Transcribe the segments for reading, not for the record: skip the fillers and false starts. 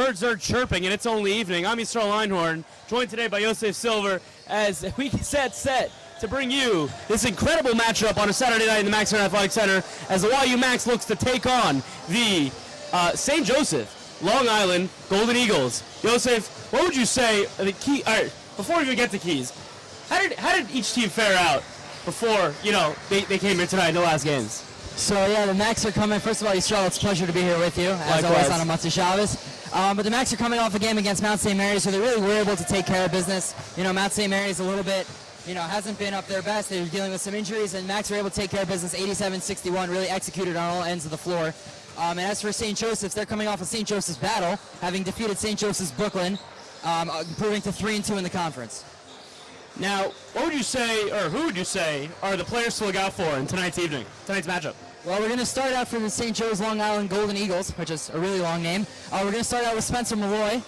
birds are chirping, and it's only evening. I'm Yisrael Einhorn, joined today by Yosef Silver as we set to bring you this incredible matchup on a Saturday night in the Max Center Athletic Center as the YU Max looks to take on the St. Joseph, Long Island Golden Eagles. Yosef, what would you say the key? All right, before we even get to keys, how did each team fare out before they came here tonight in the last games? So yeah, the Max are coming. First of all, Yisrael, it's a pleasure to be here with you, as always on a Matzah Shabbos. But the Max are coming off a game against Mount St. Mary's, so they really were able to take care of business. Mount St. Mary's a little bit, hasn't been up their best. They were dealing with some injuries, and Max were able to take care of business 87-61, really executed on all ends of the floor. And as for St. Joseph's, they're coming off a St. Joseph's battle, having defeated St. Joseph's Brooklyn, improving to 3-2 in the conference. Now, what would you say, or who would you say, are the players to look out for in tonight's matchup? Well, we're going to start out for the St. Joe's Long Island Golden Eagles, which is a really long name. We're going to start out with Spencer Malloy.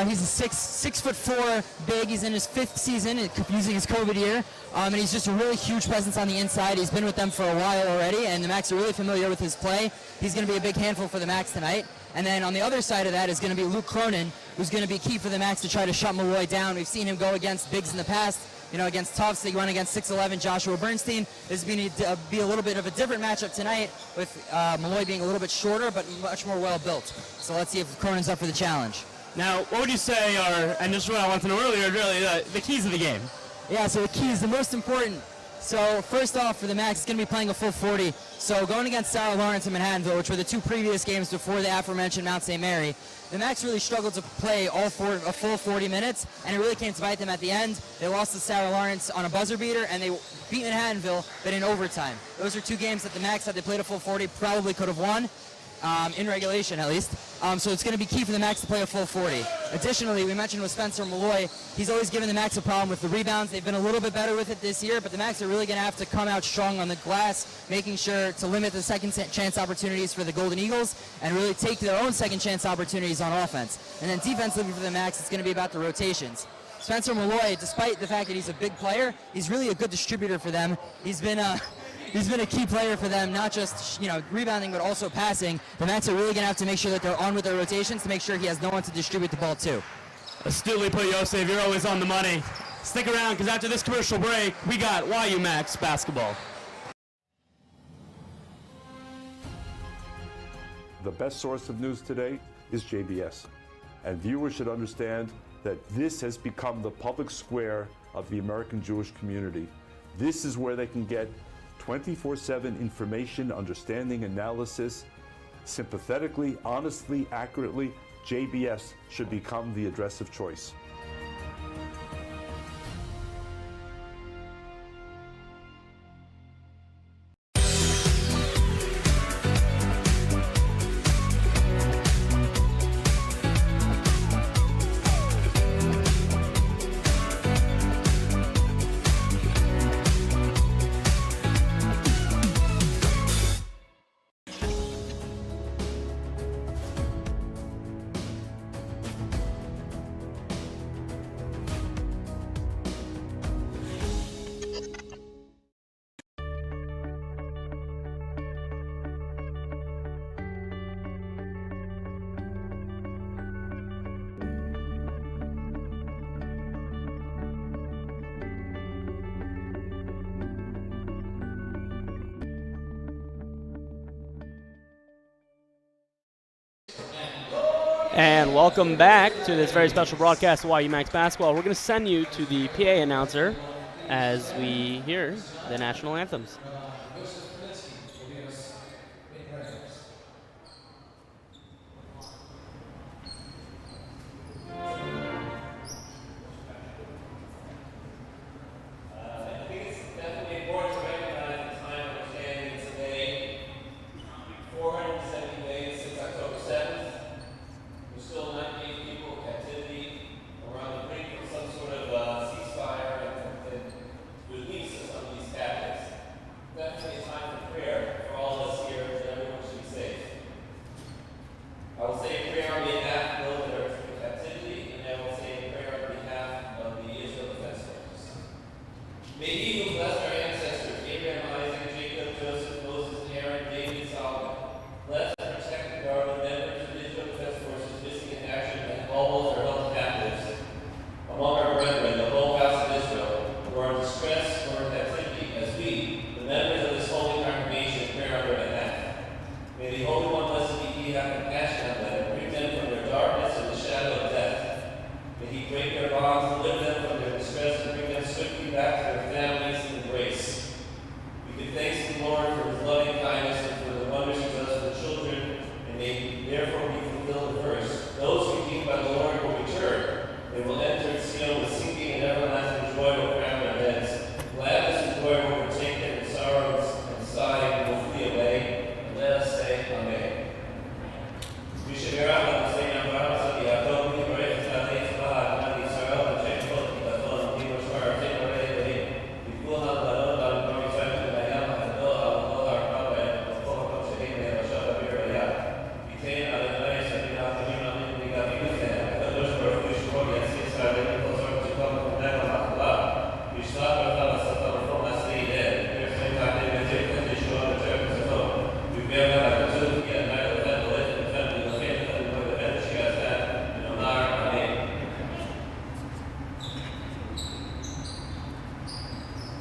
He's a 6'4" big. He's in his 5th season using his COVID year. And he's just a really huge presence on the inside. He's been with them for a while already, and the Max are really familiar with his play. He's going to be a big handful for the Max tonight. And then on the other side of that is going to be Luke Cronin, who's going to be key for the Max to try to shut Malloy down. We've seen him go against bigs in the past. Against toughs. They went against 6'11" Joshua Bernstein. This is going to be a little bit of a different matchup tonight with Malloy being a little bit shorter but much more well-built. So let's see if Cronin's up for the challenge. Now, what would you say are, and just what I wanted to know earlier, really the keys of the game? Yeah, so the keys, the most important. So first off, for the Max, it's going to be playing a full 40. So going against Sarah Lawrence and Manhattanville, which were the two previous games before the aforementioned Mount St. Mary, the Max really struggled to play a full 40 minutes, and it really came to bite them at the end. They lost to Sarah Lawrence on a buzzer beater, and they beat Manhattanville, but in overtime. Those are two games that the Max, had they played a full 40, probably could have won. In regulation at least. So it's going to be key for the Max to play a full 40. Additionally, we mentioned with Spencer Malloy, he's always given the Max a problem with the rebounds. They've been a little bit better with it this year, but the Max are really going to have to come out strong on the glass, making sure to limit the second chance opportunities for the Golden Eagles and really take their own second chance opportunities on offense. And then defensively for the Max, it's going to be about the rotations. Spencer Malloy, despite the fact that he's a big player, he's really a good distributor for them. He's been a key player for them, not just rebounding, but also passing. The Max are really going to have to make sure that they're on with their rotations to make sure he has no one to distribute the ball to. Astutely put, Yosef. You're always on the money. Stick around, because after this commercial break, we got YU Max basketball. The best source of news today is JBS. And viewers should understand that this has become the public square of the American Jewish community. This is where they can get 24/7 information, understanding, analysis, sympathetically, honestly, accurately. JBS should become the address of choice. And welcome back to this very special broadcast of YU Max Basketball. We're going to send you to the PA announcer as we hear the national anthems.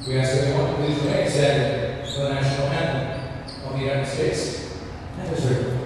We ask everyone to please remain standing for the national anthem of the United States and the ceremony.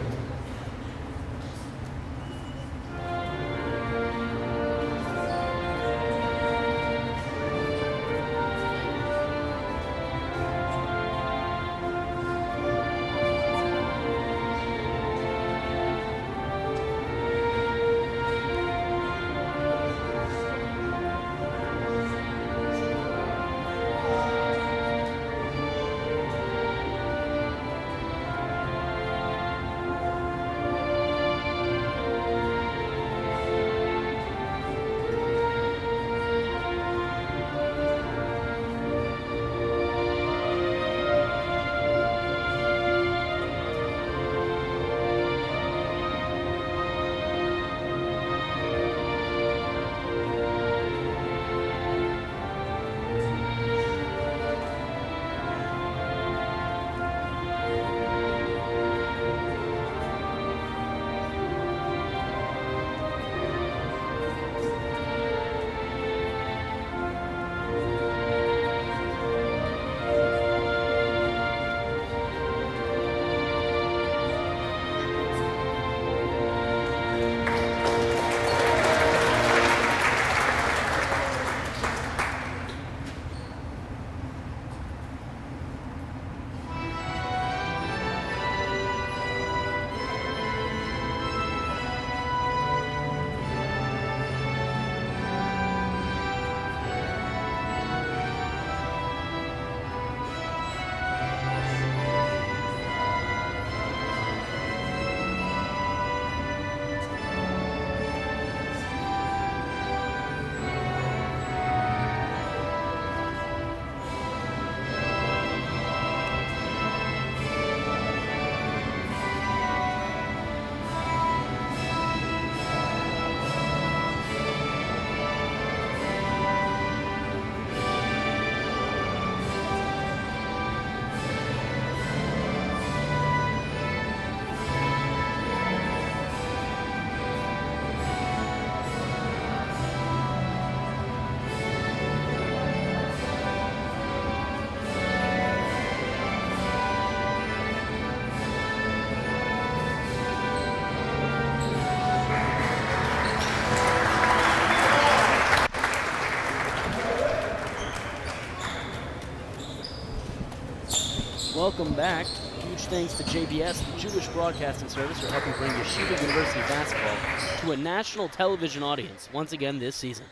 Welcome back. Huge thanks to JBS, the Jewish Broadcasting Service, for helping bring Yeshiva University basketball to a national television audience once again this season.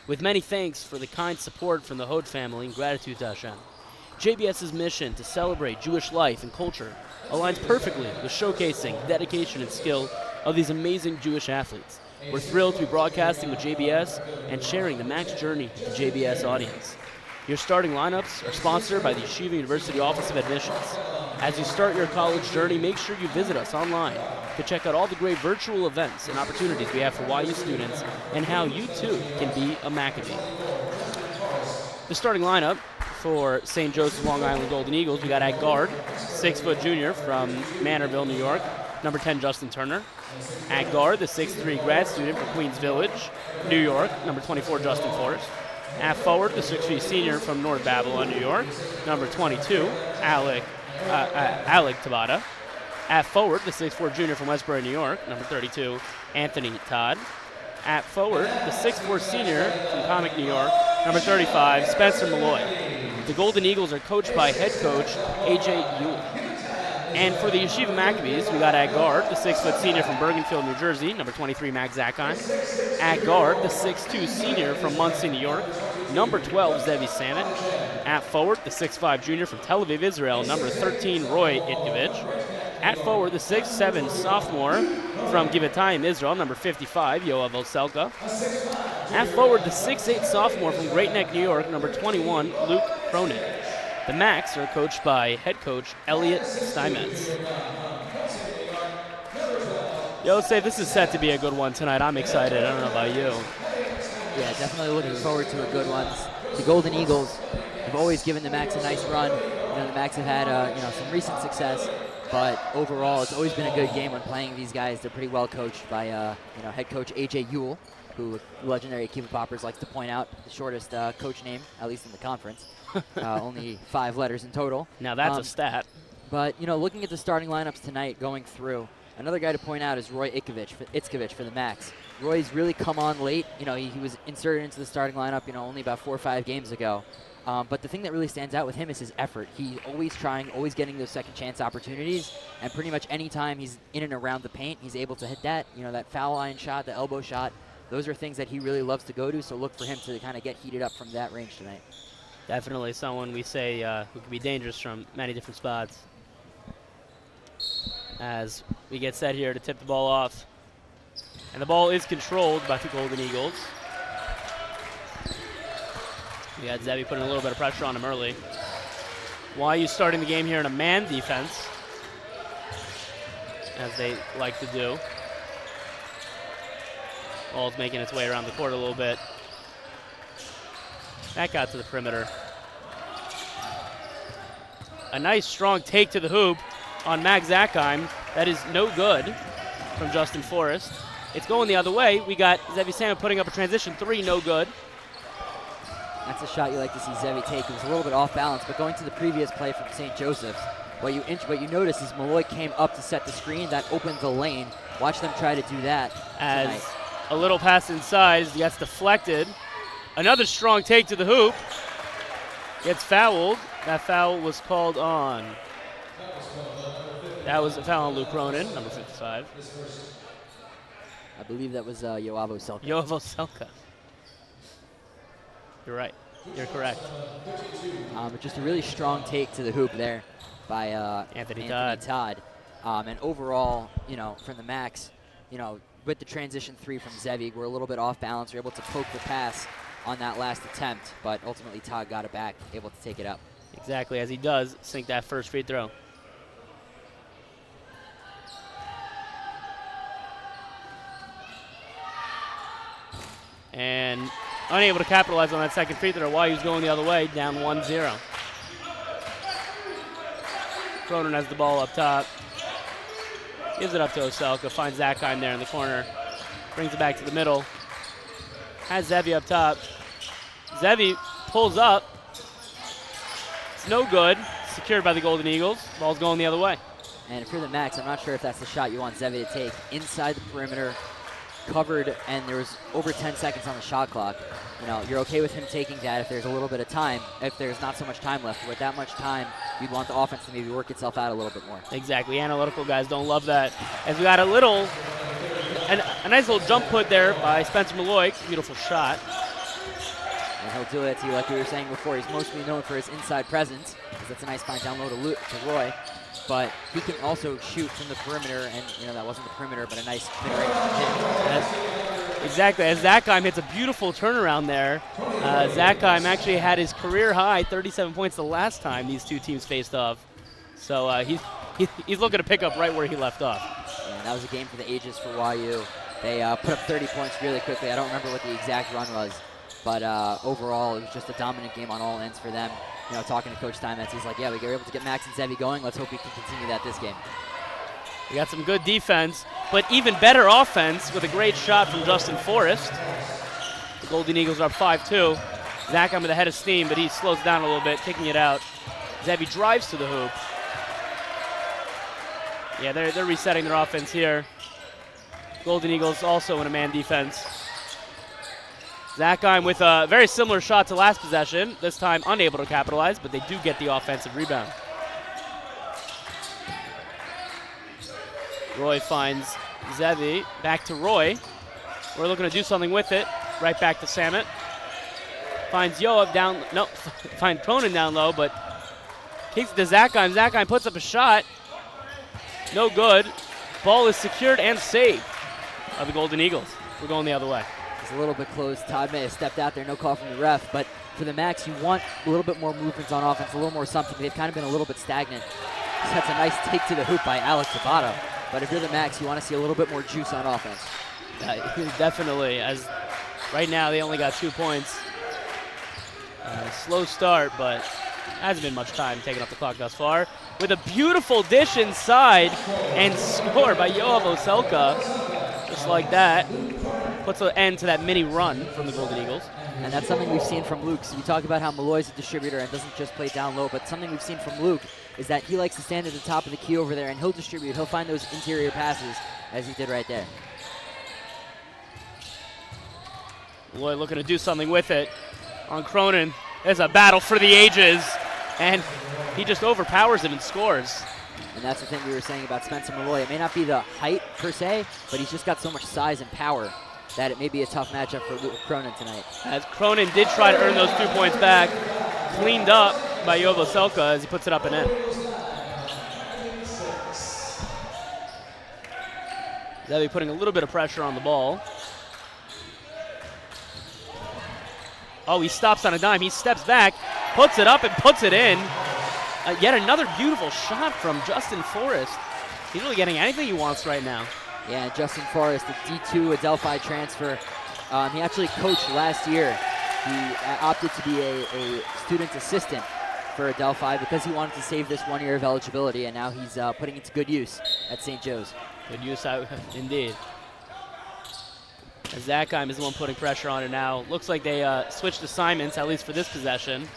With many thanks for the kind support from the Hod family and gratitude to Hashem. JBS's mission to celebrate Jewish life and culture aligns perfectly with showcasing dedication and skill of these amazing Jewish athletes. We're thrilled to be broadcasting with JBS and sharing the Max journey with the JBS audience. Your starting lineups are sponsored by the Yeshiva University Office of Admissions. As you start your college journey, make sure you visit us online to check out all the great virtual events and opportunities we have for YU students and how you too can be a Maccabee. The starting lineup for St. Joseph's Long Island Golden Eagles, we got at guard, 6-foot junior from Manorville, New York, number 10, Justin Turner. At guard, the 6'3" grad student from Queens Village, New York, number 24, Justin Forrest. At forward, the 6'3" senior from North Babylon, New York, number 22, Alec Tabata. At forward, the 6'4" junior from Westbury, New York, number 32, Anthony Todd. At forward, the 6'4" senior from Comic, New York, number 35, Spencer Malloy. The Golden Eagles are coached by head coach A.J. Ewell. And for the Yeshiva Maccabees, we got at guard, the 6-foot senior from Bergenfield, New Jersey, number 23, Max Zakheim. At guard, the 6'2" senior from Muncie, New York, number 12, Zevi Samet. At forward, the 6'5" junior from Tel Aviv, Israel, number 13, Roy Itkevich. At forward, the 6'7" sophomore from Givatayim, Israel, number 55, Yoav Oselka. At forward, the 6'8" sophomore from Great Neck, New York, number 21, Luke Cronin. The Macs are coached by head coach Elliot Steinmetz. Yosef, this is set to be a good one tonight. I'm excited. I don't know about you. Yeah, definitely looking forward to a good one. The Golden Eagles have always given the Macs a nice run. The Macs have had some recent success, but overall it's always been a good game when playing these guys. They're pretty well coached by head coach A.J. Ewell. who legendary Akiva Poppers likes to point out, the shortest coach name, at least in the conference. Only 5 letters in total. Now that's a stat. But, looking at the starting lineups tonight going through, another guy to point out is Roy Itzkovich for the Max. Roy's really come on late. He was inserted into the starting lineup, only about 4 or 5 games ago. But the thing that really stands out with him is his effort. He's always trying, always getting those second chance opportunities, and pretty much any time he's in and around the paint, he's able to hit that. That foul line shot, the elbow shot. Those are things that he really loves to go to, so look for him to kind of get heated up from that range tonight. Definitely someone we say who can be dangerous from many different spots. As we get set here to tip the ball off. And the ball is controlled by the Golden Eagles. We had Zevi putting a little bit of pressure on him early. YU starting the game here in a man defense, as they like to do. Ball's making its way around the court a little bit. That got to the perimeter. A nice strong take to the hoop on Max Zakheim. That is no good from Justin Forrest. It's going the other way. We got Zevi Salmon putting up a transition 3, no good. That's a shot you like to see Zevi take. It was a little bit off balance, but going to the previous play from St. Joseph's, what you notice is Malloy came up to set the screen. That opened the lane. Watch them try to do that as tonight. A little pass inside gets deflected. Another strong take to the hoop. Gets fouled. That foul was called on. That was a foul on Luke Cronin, number 55. I believe that was Yoav Oselka. Yoav Oselka. You're right. You're correct. But just a really strong take to the hoop there by Anthony Todd. And overall, from the Max, with the transition 3 from Zevi, we're a little bit off balance. We're able to poke the pass on that last attempt, but ultimately Todd got it back, able to take it up. Exactly, as he does sink that first free throw. And unable to capitalize on that second free throw while he was going the other way, down 1-0. Cronin has the ball up top. Gives it up to Oselka, finds Zakheim there in the corner. Brings it back to the middle. Has Zevi up top. Zevi pulls up. It's no good. Secured by the Golden Eagles. Ball's going the other way. And if you're the Max, I'm not sure if that's the shot you want Zevi to take. Inside the perimeter, covered, and there was over 10 seconds on the shot clock. You're okay with him taking that if there's a little bit of time, if there's not so much time left. With that much time, you'd want the offense to maybe work itself out a little bit more. Exactly. Analytical guys don't love that. As we got a nice little jump put there by Spencer Malloy. Beautiful shot. And he'll do it to you like we were saying before. He's mostly known for his inside presence, because that's a nice find down low to Roy. But he can also shoot from the perimeter, and that wasn't the perimeter, but a nice mid-range hit. Exactly. As Zakheim hits a beautiful turnaround there. Zakheim actually had his career high 37 points the last time these two teams faced off. So he's looking to pick up right where he left off. And that was a game for the ages for YU. They put up 30 points really quickly. I don't remember what the exact run was, but overall it was just a dominant game on all ends for them. Talking to Coach Timeout, he's like, yeah, we were able to get Max and Zevi going. Let's hope we can continue that this game. We got some good defense, but even better offense with a great shot from Justin Forrest. The Golden Eagles are up 5-2. Zakheim with the head of steam, but he slows down a little bit, kicking it out. Zevi drives to the hoop. Yeah, they're resetting their offense here. Golden Eagles also in a man defense. Zakheim with a very similar shot to last possession, this time unable to capitalize, but they do get the offensive rebound. Roy finds Zevi, back to Roy. We're looking to do something with it. Right back to Samet. Finds Yoav down, no, finds Cronin down low, but kicks it to Zakheim. Zakheim puts up a shot. No good. Ball is secured and saved by the Golden Eagles. We're going the other way. A little bit close. Todd may have stepped out there, no call from the ref, but for the Max, you want a little bit more movements on offense, a little more something. They've kind of been a little bit stagnant. That's a nice take to the hoop by Alex Tabata, but if you're the Max, you want to see a little bit more juice on offense. Definitely, as right now they only got 2 points. Slow start, but hasn't been much time taking up the clock thus far. With a beautiful dish inside and score by Yoav Oselka, just like that. puts an end to that mini run from the Golden Eagles. And that's something we've seen from Luke. So we talk about how Malloy's a distributor and doesn't just play down low, but something we've seen from Luke is that he likes to stand at the top of the key over there, and he'll distribute. He'll find those interior passes, as he did right there. Malloy looking to do something with it on Cronin. There's a battle for the ages, and he just overpowers him and scores. And that's the thing we were saying about Spencer Malloy. It may not be the height per se, but he's just got so much size and power that it may be a tough matchup for Luke Cronin tonight. As Cronin did try to earn those 2 points back, cleaned up by Yovo Selka as he puts it up and in. Zevi putting a little bit of pressure on the ball. Oh, he stops on a dime. He steps back, puts it up and puts it in. Yet another beautiful shot from Justin Forrest. He's really getting anything he wants right now. Yeah, and Justin Forrest, the D2 Adelphi transfer. He actually coached last year. He opted to be a student assistant for Adelphi because he wanted to save this 1 year of eligibility, and now he's putting it to good use at St. Joe's. Good use, indeed. As Zakheim is the one putting pressure on it now. Looks like they switched assignments, at least for this possession.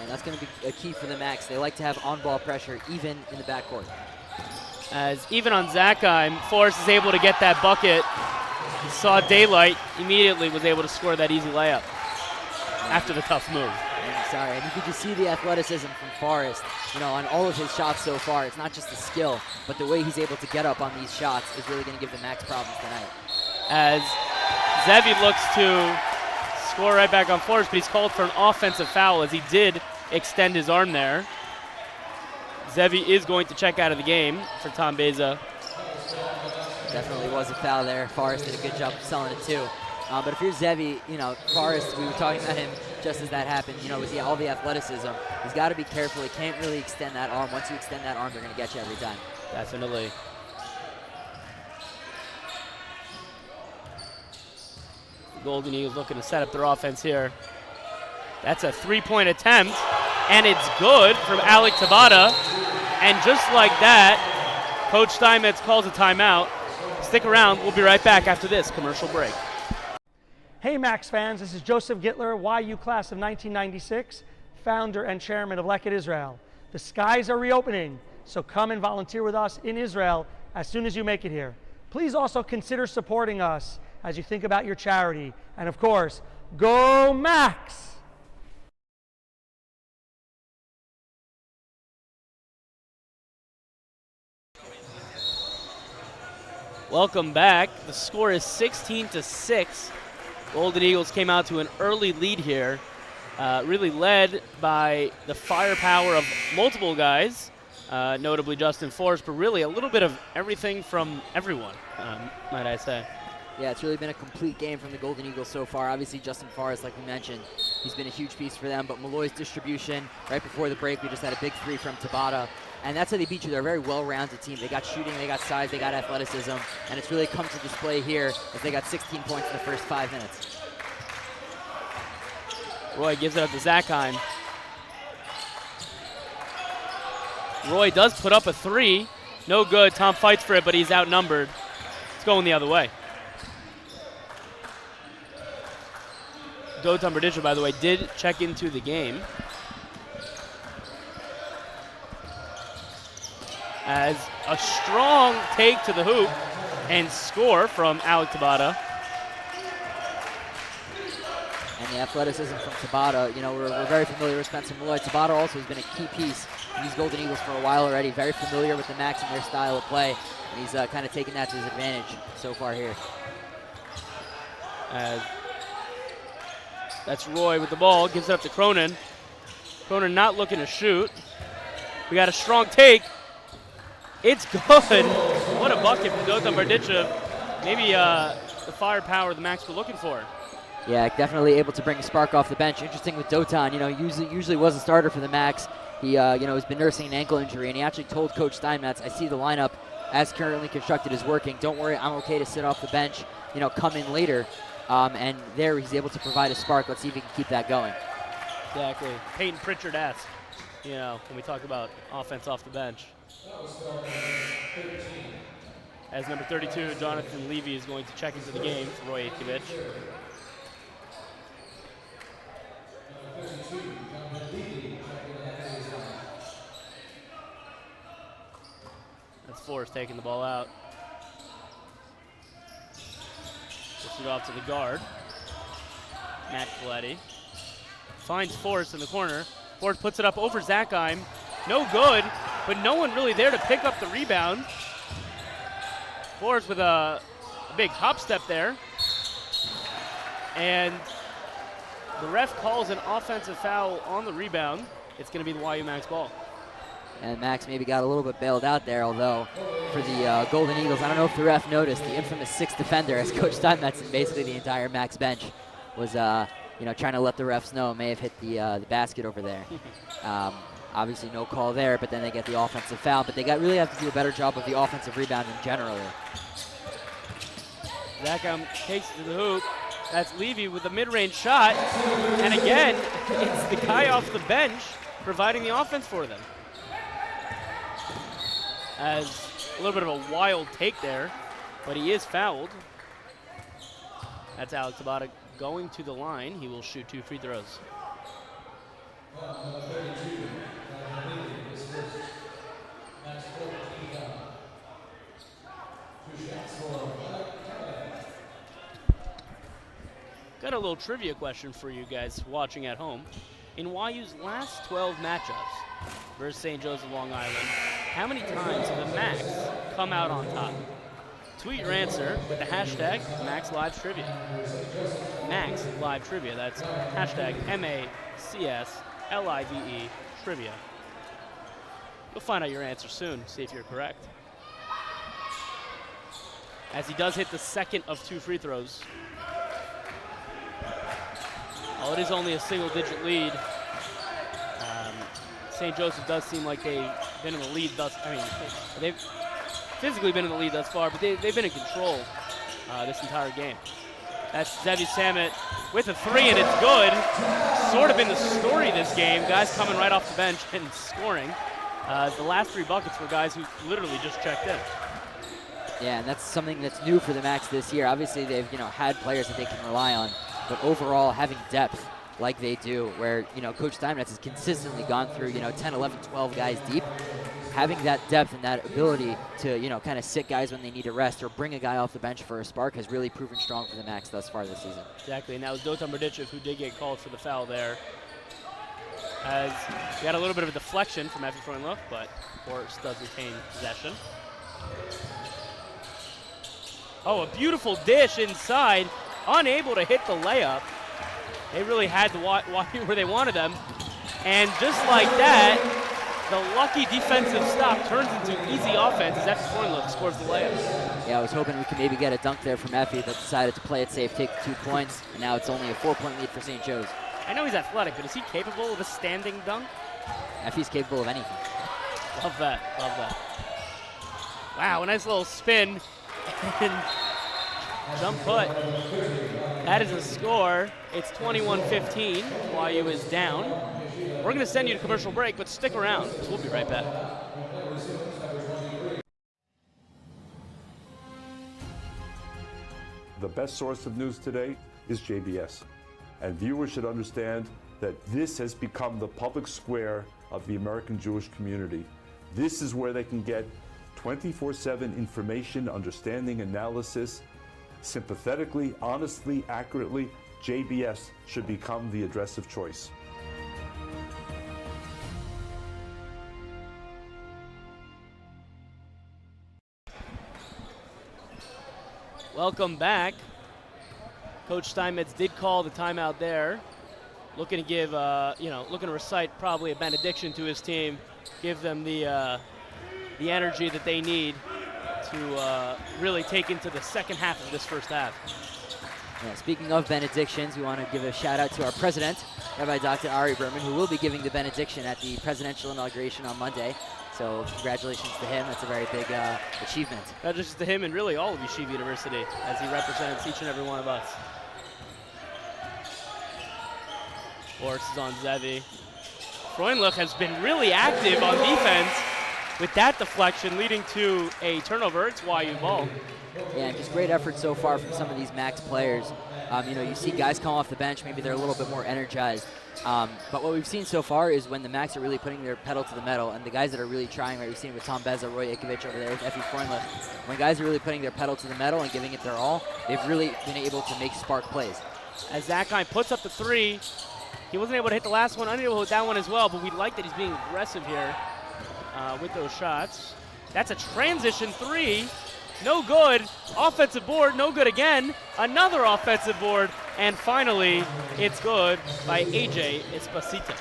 And that's going to be a key for the Max. They like to have on-ball pressure even in the backcourt. As even on Zakheim, Forrest is able to get that bucket. He saw daylight, immediately was able to score that easy layup after the tough move. And you could just see the athleticism from Forrest, on all of his shots so far. It's not just the skill, but the way he's able to get up on these shots is really going to give the Max problems tonight. As Zevi looks to score right back on Forrest, but he's called for an offensive foul as he did extend his arm there. Zevi is going to check out of the game for Tom Beza. Definitely was a foul there. Forrest did a good job of selling it too. But if you're Zevi, Forrest, we were talking about him just as that happened, with all the athleticism, he's got to be careful. He can't really extend that arm. Once you extend that arm, they're going to get you every time. Definitely. The Golden Eagles looking to set up their offense here. That's a three-point attempt, and it's good from Alec Tabata. And just like that, Coach Steinmetz calls a timeout. Stick around. We'll be right back after this commercial break. Hey Max fans, this is Joseph Gittler, YU class of 1996, founder and chairman of Leket Israel. The skies are reopening, so come and volunteer with us in Israel as soon as you make it here. Please also consider supporting us as you think about your charity. And of course, go Max! Welcome back. The score is 16-6. Golden Eagles came out to an early lead here, really led by the firepower of multiple guys, notably Justin Forrest, but really a little bit of everything from everyone, might I say. Yeah, it's really been a complete game from the Golden Eagles so far. Obviously, Justin Forrest, like we mentioned, he's been a huge piece for them, but Malloy's distribution, right before the break, we just had a big three from Tabata. And that's how they beat you. They're a very well-rounded team. They got shooting, they got size, they got athleticism, and it's really come to display here as they got 16 points in the first 5 minutes. Roy gives it up to Zakheim. Roy does put up a three. No good. Tom fights for it, but he's outnumbered. It's going the other way. Dotan Berditcher, by the way, did check into the game. As a strong take to the hoop and score from Alec Tabata. And the athleticism from Tabata, we're very familiar with Spencer Malloy. Tabata also has been a key piece in these Golden Eagles for a while already. Very familiar with the Max and their style of play. And he's kind of taken that to his advantage so far here. That's Roy with the ball, gives it up to Cronin. Cronin not looking to shoot. We got a strong take. It's good. What a bucket from Dotan Berditcher. Maybe the firepower the Max were looking for. Yeah, definitely able to bring a spark off the bench. Interesting with Dotan, usually was a starter for the Max. He, has been nursing an ankle injury, and he actually told Coach Steinmetz, I see the lineup as currently constructed is working. Don't worry, I'm okay to sit off the bench, come in later. And there he's able to provide a spark. Let's see if he can keep that going. Exactly. Peyton Pritchard-esque, when we talk about offense off the bench. as number 32, Jonathan Levy, is going to check into the game for Roy Aitkovich. That's Forrest taking the ball out. Puts it off to the guard, Matt Coletti. Finds Forrest in the corner. Forrest puts it up over Zakheim. No good, but no one really there to pick up the rebound. Forrest with a big hop step there. And the ref calls an offensive foul on the rebound. It's going to be the YU Max ball. And Max maybe got a little bit bailed out there, although for the Golden Eagles, I don't know if the ref noticed, the infamous sixth defender, as Coach Steinmetz and basically the entire Max bench was trying to let the refs know, may have hit the basket over there. Obviously no call there, but then they get the offensive foul. But they really have to do a better job of the offensive rebound in general. Zakheim takes it to the hoop. That's Levy with a mid-range shot. And again, it's the guy off the bench providing the offense for them. As a little bit of a wild take there, but he is fouled. That's Alex Abada going to the line. He will shoot 2 free throws. Got a little trivia question for you guys watching at home. In YU's last 12 matchups versus St. Joseph Long Island, how many times have the Max come out on top? Tweet your answer with the hashtag MaxLiveTrivia. Max Live Trivia. That's hashtag MACSLIVE Trivia. You'll find out your answer soon, see if you're correct. As he does hit the second of 2 free throws. Well, it is only a single-digit lead. St. Joseph does seem like they've been in the lead they've physically been in the lead thus far, but they've been in control this entire game. That's Zevi Samet with a 3, and it's good. Sort of been the story this game. Guys coming right off the bench and scoring. The last 3 buckets were guys who literally just checked in. Yeah, and that's something that's new for the Max this year. Obviously, they've had players that they can rely on, but overall having depth like they do, where Coach Steinmetz has consistently gone through 10, 11, 12 guys deep. Having that depth and that ability to kind of sit guys when they need a rest or bring a guy off the bench for a spark has really proven strong for the Max thus far this season. Exactly, and that was Dotan Berdichev who did get called for the foul there. As we got a little bit of a deflection from Effie Freundlich, but Forrest does retain possession. Oh, a beautiful dish inside, unable to hit the layup. They really had to walk where they wanted them. And just like that, the lucky defensive stop turns into easy offense as Effie Freundlich scores the layup. Yeah, I was hoping we could maybe get a dunk there from Effie, but decided to play it safe, take the 2 points, and now it's only a 4-point lead for St. Joe's. I know he's athletic, but is he capable of a standing dunk? Effie's capable of anything. Love that, love that. Wow, a nice little spin and jump put. That is a score. It's 21-15. YU is down. We're going to send you to commercial break, but stick around, because we'll be right back. The best source of news today is JBS. And viewers should understand that this has become the public square of the American Jewish community. This is where they can get 24/7 information, understanding, analysis, sympathetically, honestly, accurately. JBS should become the address of choice. Welcome back. Coach Steinmetz did call the timeout there. Looking to give, looking to recite probably a benediction to his team, give them the energy that they need to really take into the second half of this first half. Yeah, speaking of benedictions, we want to give a shout out to our president, Rabbi Dr. Ari Berman, who will be giving the benediction at the presidential inauguration on Monday. So congratulations to him. That's a very big achievement. Congratulations to him and really all of Yeshiva University as he represents each and every one of us. Forrest is on Zevi. Freundlich has been really active on defense. with that deflection leading to a turnover. It's YU ball. Yeah, just great effort so far from some of these Max players. You see guys come off the bench, maybe they're a little bit more energized. But what we've seen so far is when the Max are really putting their pedal to the metal, and the guys that are really trying, right, we've seen with Tom Beza, Roy Ikovich over there with Effie Freundlich, when guys are really putting their pedal to the metal and giving it their all, they've really been able to make spark plays. As that guy puts up the three, he wasn't able to hit the last one, unable to hit that one as well, but we like that he's being aggressive here with those shots. That's a transition three. No good. Offensive board, no good again. Another offensive board, and finally, it's good by AJ Esposito.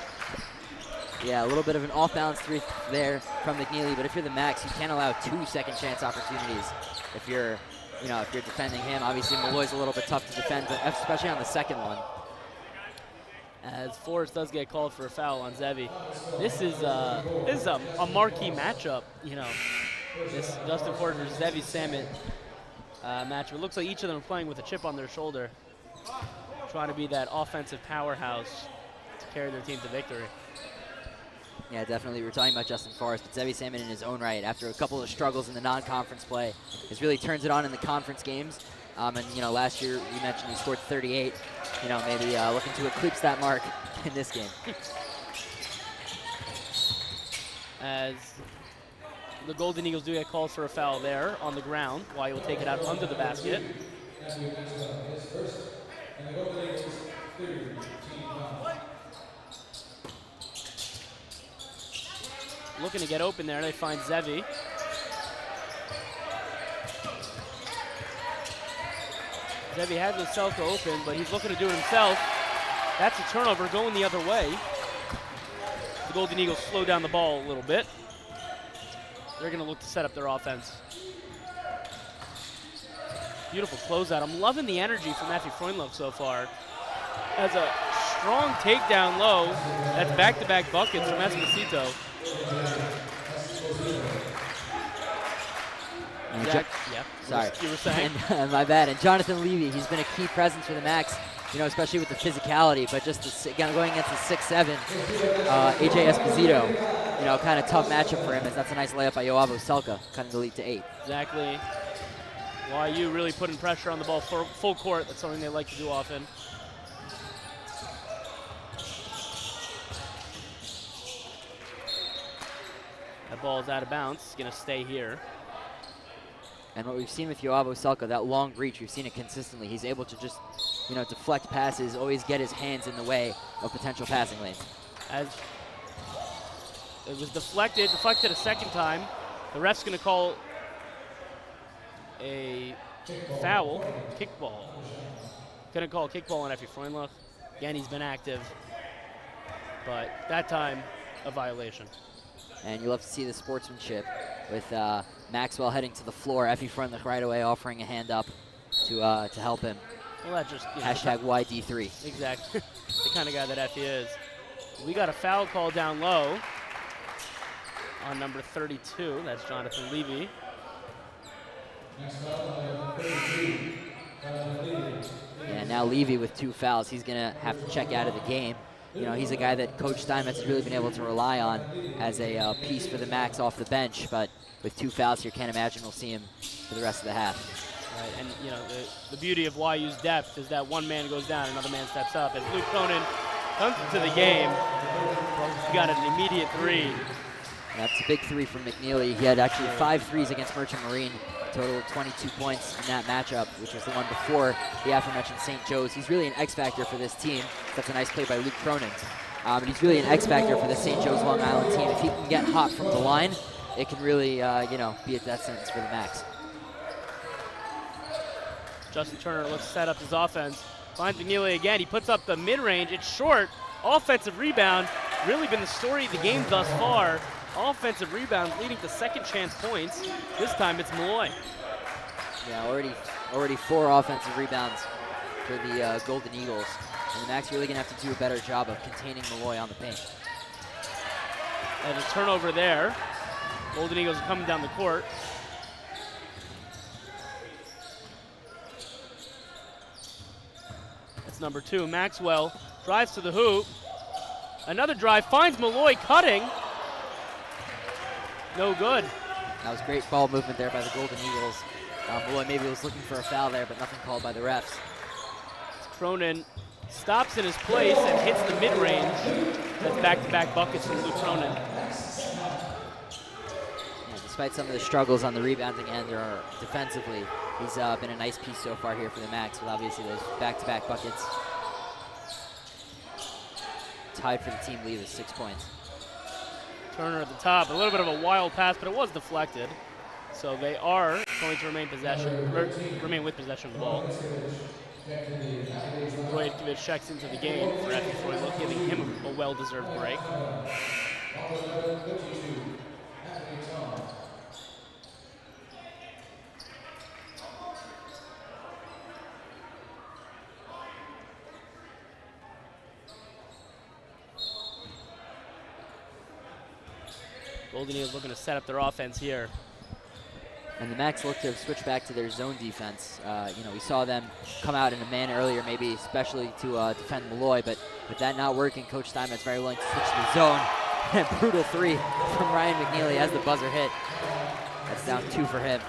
Yeah, a little bit of an off-balance three there from McNeely, but if you're the Max, you can't allow 2 second chance opportunities. If you're defending him, obviously Malloy's a little bit tough to defend, but especially on the second one. As Forrest does get called for a foul on Zevi. This is a marquee matchup, This Dustin Ford versus Zevi Salmon match. It looks like each of them are playing with a chip on their shoulder, trying to be that offensive powerhouse to carry their team to victory. Yeah, definitely. We were talking about Justin Forrest, but Zevi Salmon in his own right, after a couple of struggles in the non-conference play, has really turns it on in the conference games. Last year we mentioned he scored 38. Maybe looking to eclipse that mark in this game. As the Golden Eagles do get called for a foul there on the ground. YU will take it out under the basket. Looking to get open there, they find Zevi. Zevi has himself open, but he's looking to do it himself. That's a turnover going the other way. The Golden Eagles slow down the ball a little bit. They're going to look to set up their offense. Beautiful closeout. I'm loving the energy from Effie Freundlich so far. Has a strong takedown low. That's back-to-back buckets from Esposito. Sorry. You were saying? And, my bad. And Jonathan Levy, he's been a key presence for the Max, especially with the physicality, but just going against the 6'7", AJ Esposito. Kind of tough matchup for him, as that's a nice layup by Yoav Oselka, cutting the lead to 8. Exactly. YU really putting pressure on the ball for full court. That's something they like to do often. That ball is out of bounds. It's going to stay here. And what we've seen with Yoav Oselka, that long reach, we've seen it consistently. He's able to just, deflect passes, always get his hands in the way of potential passing lanes. As it was deflected a second time. The ref's going to call a foul, kickball. Going to call a kickball on Effie Freundlich. Again, he's been active, but that time, a violation. And you love to see the sportsmanship with Maxwell heading to the floor. Effie Freundlich right away offering a hand up to help him. Well, that just hashtag YD3. Exactly, the kind of guy that Effie is. We got a foul call down low on number 32. That's Jonathan Levy. Yeah, now Levy with 2 fouls. He's going to have to check out of the game. He's a guy that Coach Steinmetz has really been able to rely on as a piece for the Max off the bench, but with 2 fouls here, can't imagine we'll see him for the rest of the half. Right, and the beauty of YU's depth is that one man goes down, another man steps up. As Luke Cronin comes into the game, he got an immediate 3. That's a big 3 from McNeely. He had actually 5 threes against Merchant Marine, a total of 22 points in that matchup, which was the one before the aforementioned St. Joe's. He's really an X-factor for this team. That's a nice play by Luke Cronin. But he's really an X-factor for the St. Joe's Long Island team. If he can get hot from the line, it can really, be a death sentence for the Max. Justin Turner looks to set up his offense. Finds McNeely again. He puts up the mid-range. It's short. Offensive rebound. Really been the story of the game thus far. Offensive rebounds leading to second chance points. This time it's Malloy. Yeah, already 4 offensive rebounds for the Golden Eagles. And the Max really going to have to do a better job of containing Malloy on the paint. And a turnover there. Golden Eagles are coming down the court. That's number 2. Maxwell drives to the hoop. Another drive, finds Malloy cutting. No good. That was great ball movement there by the Golden Eagles. Malloy maybe was looking for a foul there, but nothing called by the refs. Cronin stops in his place and hits the mid-range. That's back-to-back buckets from Luke Cronin. Yeah, despite some of the struggles on the rebounding end or defensively, he's been a nice piece so far here for the Max with obviously those back-to-back buckets. Tied for the team lead with 6 points. Turner at the top, a little bit of a wild pass, but it was deflected. So they are going to remain with possession of the ball. Traurig checks into the game for Effie Freudel, giving him a well-deserved break. Golden Eagles looking to set up their offense here. And the Max look to switch back to their zone defense. We saw them come out in a man earlier, maybe especially to defend Malloy, but with that not working, Coach Steinmetz very willing to switch to the zone. And a brutal 3 from Ryan McNeely as the buzzer hit. That's down 2 for him.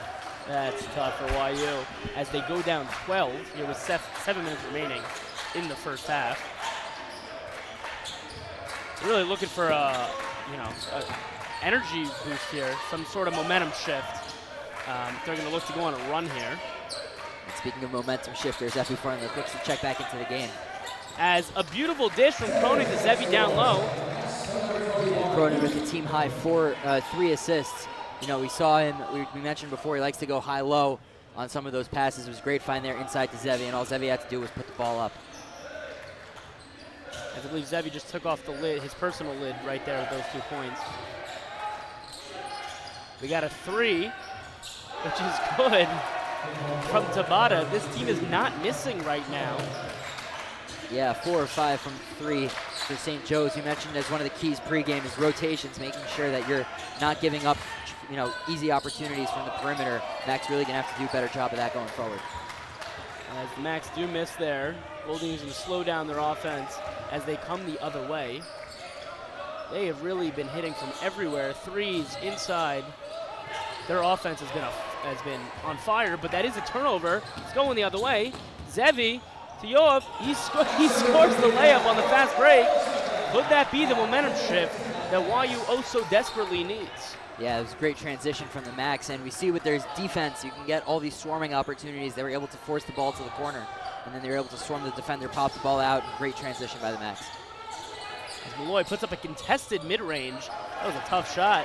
That's tough for YU as they go down 12 here with 7 minutes remaining in the first half. Really looking for a energy boost here, some sort of momentum shift. They're going to look to go on a run here. And speaking of momentum shifters, Effie Freudel looks to check back into the game. As a beautiful dish from Cronin to Zevi down low. Cronin with the team high 3 assists. We saw him, we mentioned before, he likes to go high-low on some of those passes. It was a great find there inside to Zevi, and all Zevi had to do was put the ball up. I believe Zevi just took off the lid, his personal lid right there with those 2 points. We got a 3, which is good from Tabata. This team is not missing right now. Yeah, 4 or 5 from 3 for St. Joe's. You mentioned as one of the keys pregame is rotations, making sure that you're not giving up, easy opportunities from the perimeter. Max really gonna have to do a better job of that going forward. As the Max do miss there, Golden Eagles going to slow down their offense as they come the other way. They have really been hitting from everywhere. 3s inside. Their offense has been on fire, but that is a turnover. It's going the other way. Zevi to Yoav. He scores the layup on the fast break. Could that be the momentum shift that YU oh so desperately needs? Yeah, it was a great transition from the Max, and we see with their defense, you can get all these swarming opportunities. They were able to force the ball to the corner, and then they were able to swarm the defender, pop the ball out. Great transition by the Max. As Malloy puts up a contested mid-range. That was a tough shot.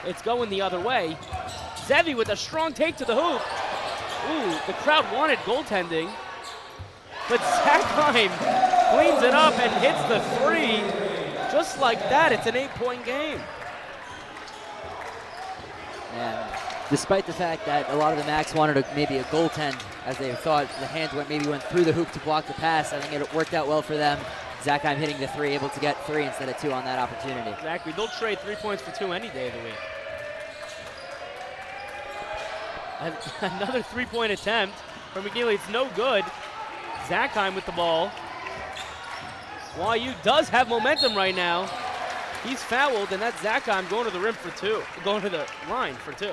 It's going the other way. Zevi with a strong take to the hoop. Ooh, the crowd wanted goaltending. But Zachheim cleans it up and hits the 3. Just like that, it's an 8-point game. And despite the fact that a lot of the Max wanted maybe a goaltend, as they thought the hands maybe went through the hoop to block the pass, I think it worked out well for them. Zachheim hitting the 3, able to get 3 instead of 2 on that opportunity. Exactly. They'll trade 3 points for 2 any day of the week. And another 3-point attempt from McNeely. It's no good. Zachheim with the ball. YU does have momentum right now. He's fouled, and that's Zachheim going to the rim for 2. Going to the line for 2.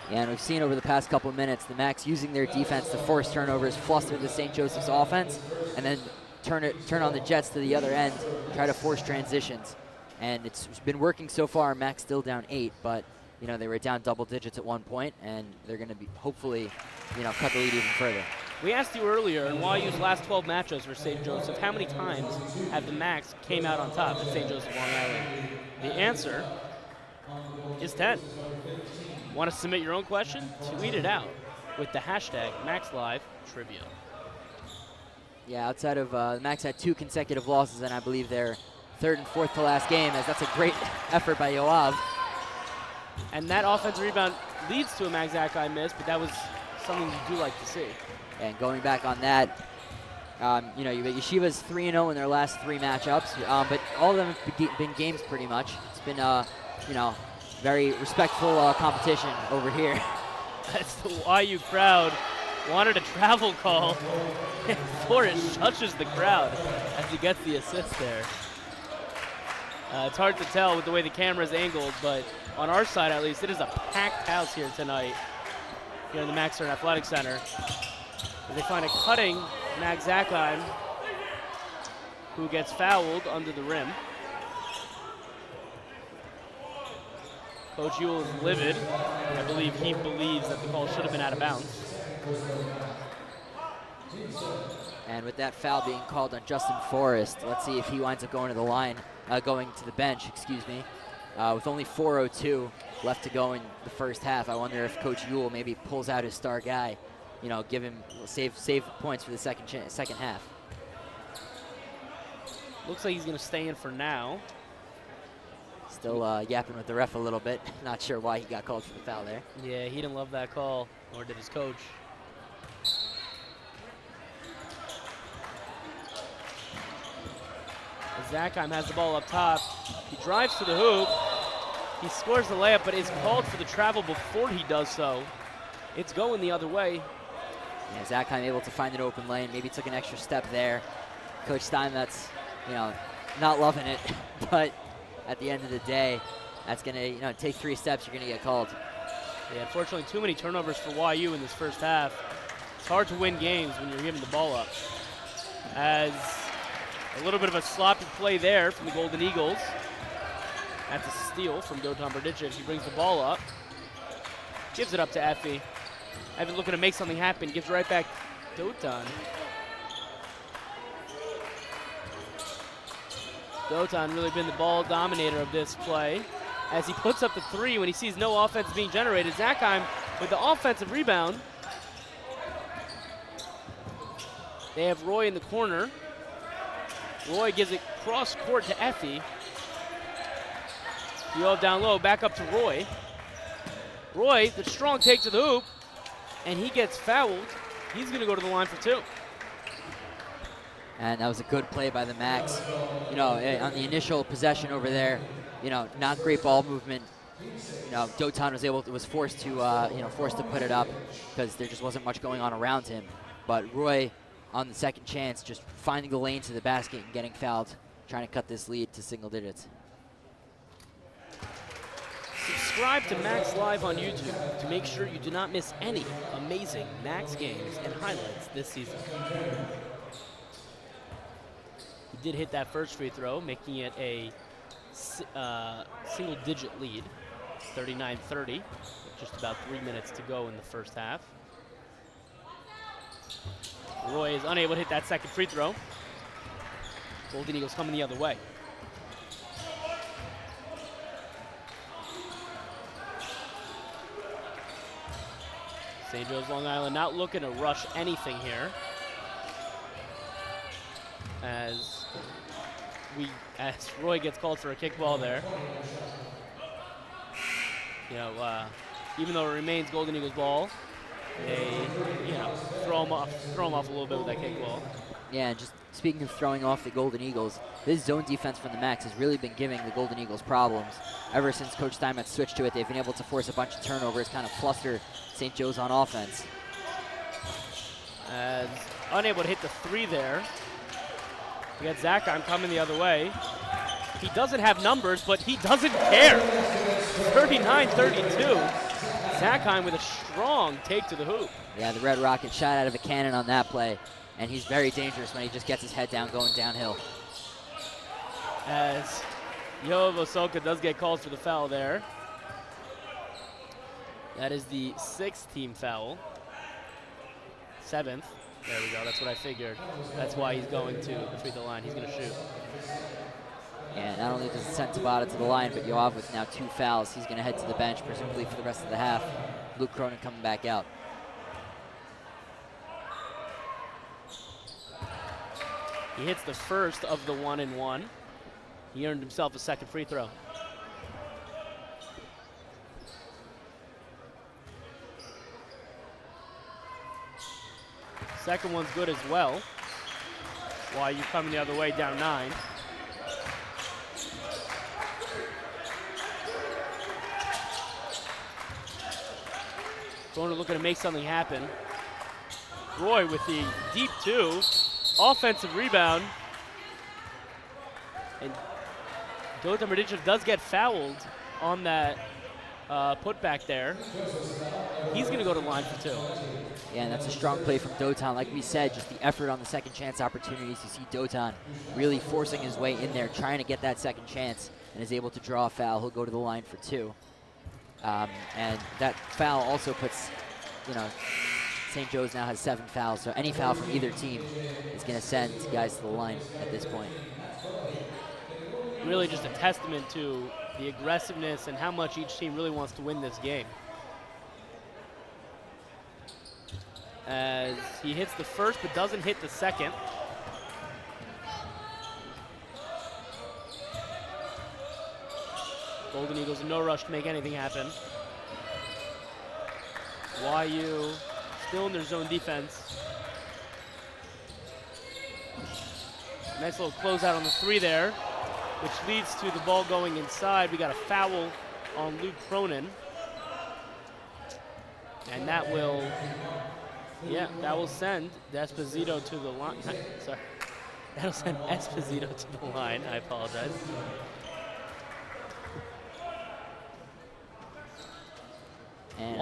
Yeah, and we've seen over the past couple of minutes the Max using their defense to force turnovers, fluster the St. Joseph's offense, and then turn on the Jets to the other end, try to force transitions. And it's been working so far. Max still down 8, but they were down double digits at one point, and they're going to be hopefully, cut the lead even further. We asked you earlier in YU's last 12 matchups for St. Joseph, how many times have the Max came out on top at St. Joseph Long Island? The answer is 10. Want to submit your own question? Tweet it out with the hashtag MaxLiveTrivia. Yeah, outside of the Max had 2 consecutive losses, and I believe their 3rd and 4th to last game, as that's a great effort by Yoav. And that offensive rebound leads to a Max Zachheim miss, but that was something you do like to see. And going back on that, you got Yeshiva's 3-0 in their last 3 matchups, but all of them have been games pretty much. It's been, very respectful competition over here. That's the YU crowd. Wanted a travel call, and Flores touches the crowd as he gets the assist there. It's hard to tell with the way the camera's angled, but on our side at least, it is a packed house here tonight, here in the Max Stern Athletic Center. They find a cutting Max Zakheim, who gets fouled under the rim. Coach Ewell is livid. I believe he believes that the call should have been out of bounds. And with that foul being called on Justin Forrest, let's see if he winds up going to the line, going to the bench, excuse me. With only 4:02 left to go in the first half, I wonder if Coach Ewell maybe pulls out his star guy, you know, give him save points for the second half. Looks like he's going to stay in for now. Still yapping with the ref a little bit. Not sure why he got called for the foul there. Yeah, he didn't love that call, nor did his coach. Zakheim has the ball up top. He drives to the hoop. He scores the layup, but is called for the travel before he does so. It's going the other way. Yeah, Zakheim able to find an open lane. Maybe took an extra step there. Coach Steinmetz, you know, not loving it, but at the end of the day, that's gonna, you know, take 3 steps, you're gonna get called. Yeah, unfortunately, too many turnovers for YU in this first half. It's hard to win games when you're giving the ball up. As a little bit of a sloppy play there from the Golden Eagles. That's a steal from Dotan Berdicic. He brings the ball up, gives it up to Effie. Effie looking to make something happen, gives right back Dotan. Dotan really been the ball dominator of this play as he puts up the 3 when he sees no offense being generated. Zakheim with the offensive rebound. They have Roy in the corner. Roy gives it cross court to Effie. Yo down low, back up to Roy. Roy, the strong take to the hoop, and he gets fouled. He's going to go to the line for 2. And that was a good play by the Max. You know, on the initial possession over there, you know, not great ball movement. You know, Dotan was forced to put it up because there just wasn't much going on around him. But Roy, on the second chance, just finding the lane to the basket and getting fouled, trying to cut this lead to single digits. Subscribe to Max Live on YouTube to make sure you do not miss any amazing Max games and highlights this season. He did hit that first free throw, making it a single-digit lead, 39-30, with just about 3 minutes to go in the first half. Roy is unable to hit that second free throw. Golden Eagles coming the other way. St. Joe's Long Island not looking to rush anything here. As Roy gets called for a kickball there. You know, even though it remains Golden Eagles ball, they, you know, throw him off a little bit with that kickball. Yeah, just speaking of throwing off the Golden Eagles, this zone defense from the Max has really been giving the Golden Eagles problems. Ever since Coach Steinmetz switched to it, they've been able to force a bunch of turnovers, kind of fluster St. Joe's on offense. As unable to hit the 3 there. We got Zakheim coming the other way. He doesn't have numbers, but he doesn't care. 39-32. Zakheim with a strong take to the hoop. Yeah, the Red Rocket shot out of a cannon on that play, and he's very dangerous when he just gets his head down going downhill. As Yoav Osoka does get called for the foul there. That is the 6th team foul. 7th. There we go, that's what I figured. That's why he's going to the free throw line. He's going to shoot. Yeah, not only does it send Tabata to the line, but Yoav with now 2 fouls. He's going to head to the bench, presumably for the rest of the half. Luke Cronin coming back out. He hits the first of the 1-and-1. He earned himself a second free throw. Second one's good as well. While you coming the other way, down 9. Corner looking to make something happen. Roy with the deep 2. Offensive rebound. And Dovid does get fouled on that putback there. He's going to go to the line for 2. Yeah, and that's a strong play from Dotan. Like we said, just the effort on the second chance opportunities. You see Dotan really forcing his way in there, trying to get that second chance, and is able to draw a foul. He'll go to the line for 2. And that foul also puts, St. Joe's now has 7 fouls, so any foul from either team is going to send guys to the line at this point. Really just a testament to the aggressiveness and how much each team really wants to win this game. As he hits the first but doesn't hit the second. Golden Eagles in no rush to make anything happen. YU still in their zone defense. Nice little closeout on the 3 there, which leads to the ball going inside. We got a foul on Luke Cronin. And that will send Esposito to the line. Sorry. That'll send Esposito to the line. I apologize. And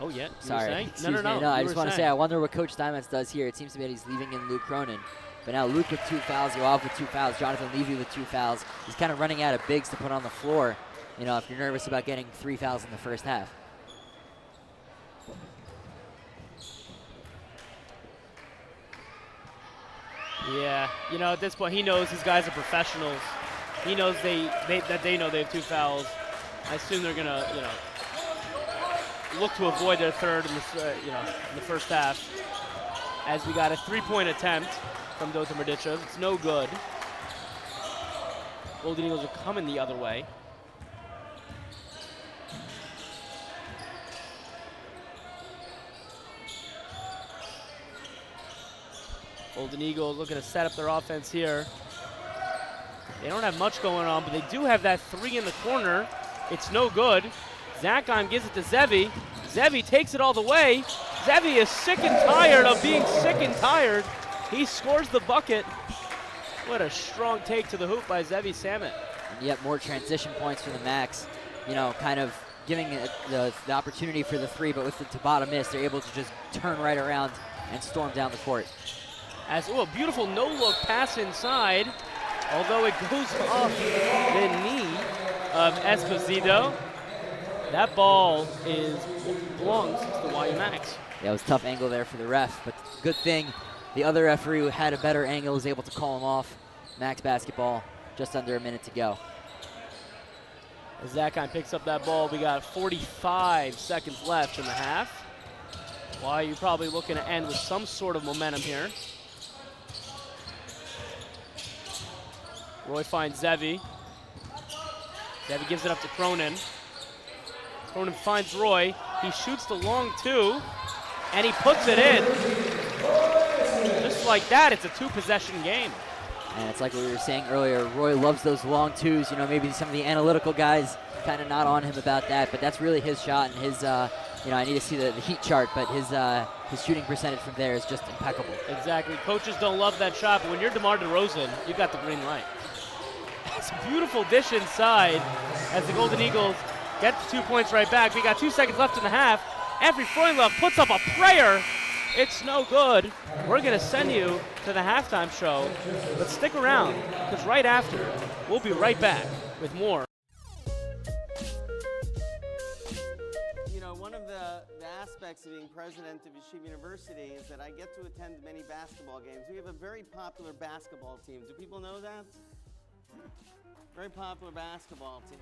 oh, yeah. Sorry. No. I just want to say, I wonder what Coach Steinmetz does here. It seems to me that he's leaving in Luke Cronin. But now Luke with 2 fouls, Yoav with 2 fouls, Jonathan Levy with 2 fouls. He's kind of running out of bigs to put on the floor, if you're nervous about getting 3 fouls in the first half. Yeah, at this point, he knows these guys are professionals. He knows that they know they have 2 fouls. I assume they're gonna, look to avoid their third in the first half. As we got a 3-point attempt from Dotan Mrdichev. It's no good. Golden Eagles are coming the other way. Golden Eagles looking to set up their offense here. They don't have much going on, but they do have that 3 in the corner. It's no good. Zakheim gives it to Zevi. Zevi takes it all the way. Zevi is sick and tired of being sick and tired. He scores the bucket. What a strong take to the hoop by Zevi Samet. And yet more transition points for the Max. Kind of giving the opportunity for the 3, but with the Tabata miss, they're able to just turn right around and storm down the court. A beautiful no-look pass inside, although it goes off the knee of Esposito. That ball belongs to the YU Max. Yeah, it was a tough angle there for the ref, but good thing the other referee who had a better angle was able to call him off. Max basketball, just under a minute to go. As Zakheim picks up that ball, we got 45 seconds left in the half. YU probably looking to end with some sort of momentum here. Roy finds Zevi. Zevi gives it up to Cronin. Cronin finds Roy. He shoots the long 2, and he puts it in. Just like that, it's a 2-possession game. And it's like we were saying earlier, Roy loves those long 2s. Maybe some of the analytical guys kind of not on him about that, but that's really his shot and his, I need to see the heat chart, but his shooting percentage from there is just impeccable. Exactly. Coaches don't love that shot, but when you're DeMar DeRozan, you got the green light. It's a beautiful dish inside as the Golden Eagles get the 2 points right back. We got 2 seconds left in the half. Every Freundlove puts up a prayer. It's no good. We're going to send you to the halftime show, but stick around, because right after, we'll be right back with more. One of the aspects of being president of Yeshiva University is that I get to attend many basketball games. We have a very popular basketball team. Do people know that? Very popular basketball team.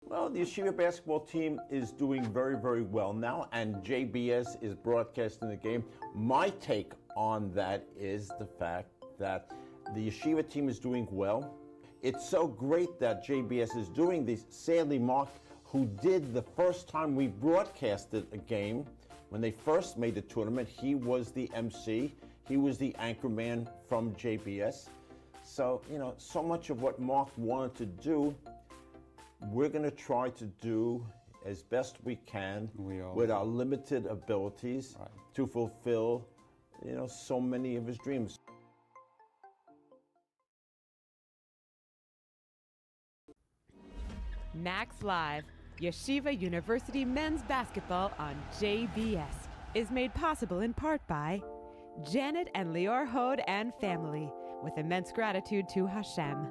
Well, the Yeshiva basketball team is doing very, very well now, and JBS is broadcasting the game. My take on that is the fact that the Yeshiva team is doing well. It's so great that JBS is doing this. Sadly, Mark, who did the first time we broadcasted a game, when they first made the tournament, he was the MC. He was the anchor man from JBS. So, so much of what Mark wanted to do, we're going to try to do as best we can with our limited abilities to fulfill, so many of his dreams. Max Live, Yeshiva University men's basketball on JBS, is made possible in part by Janet and Lior Hod and family, with immense gratitude to Hashem.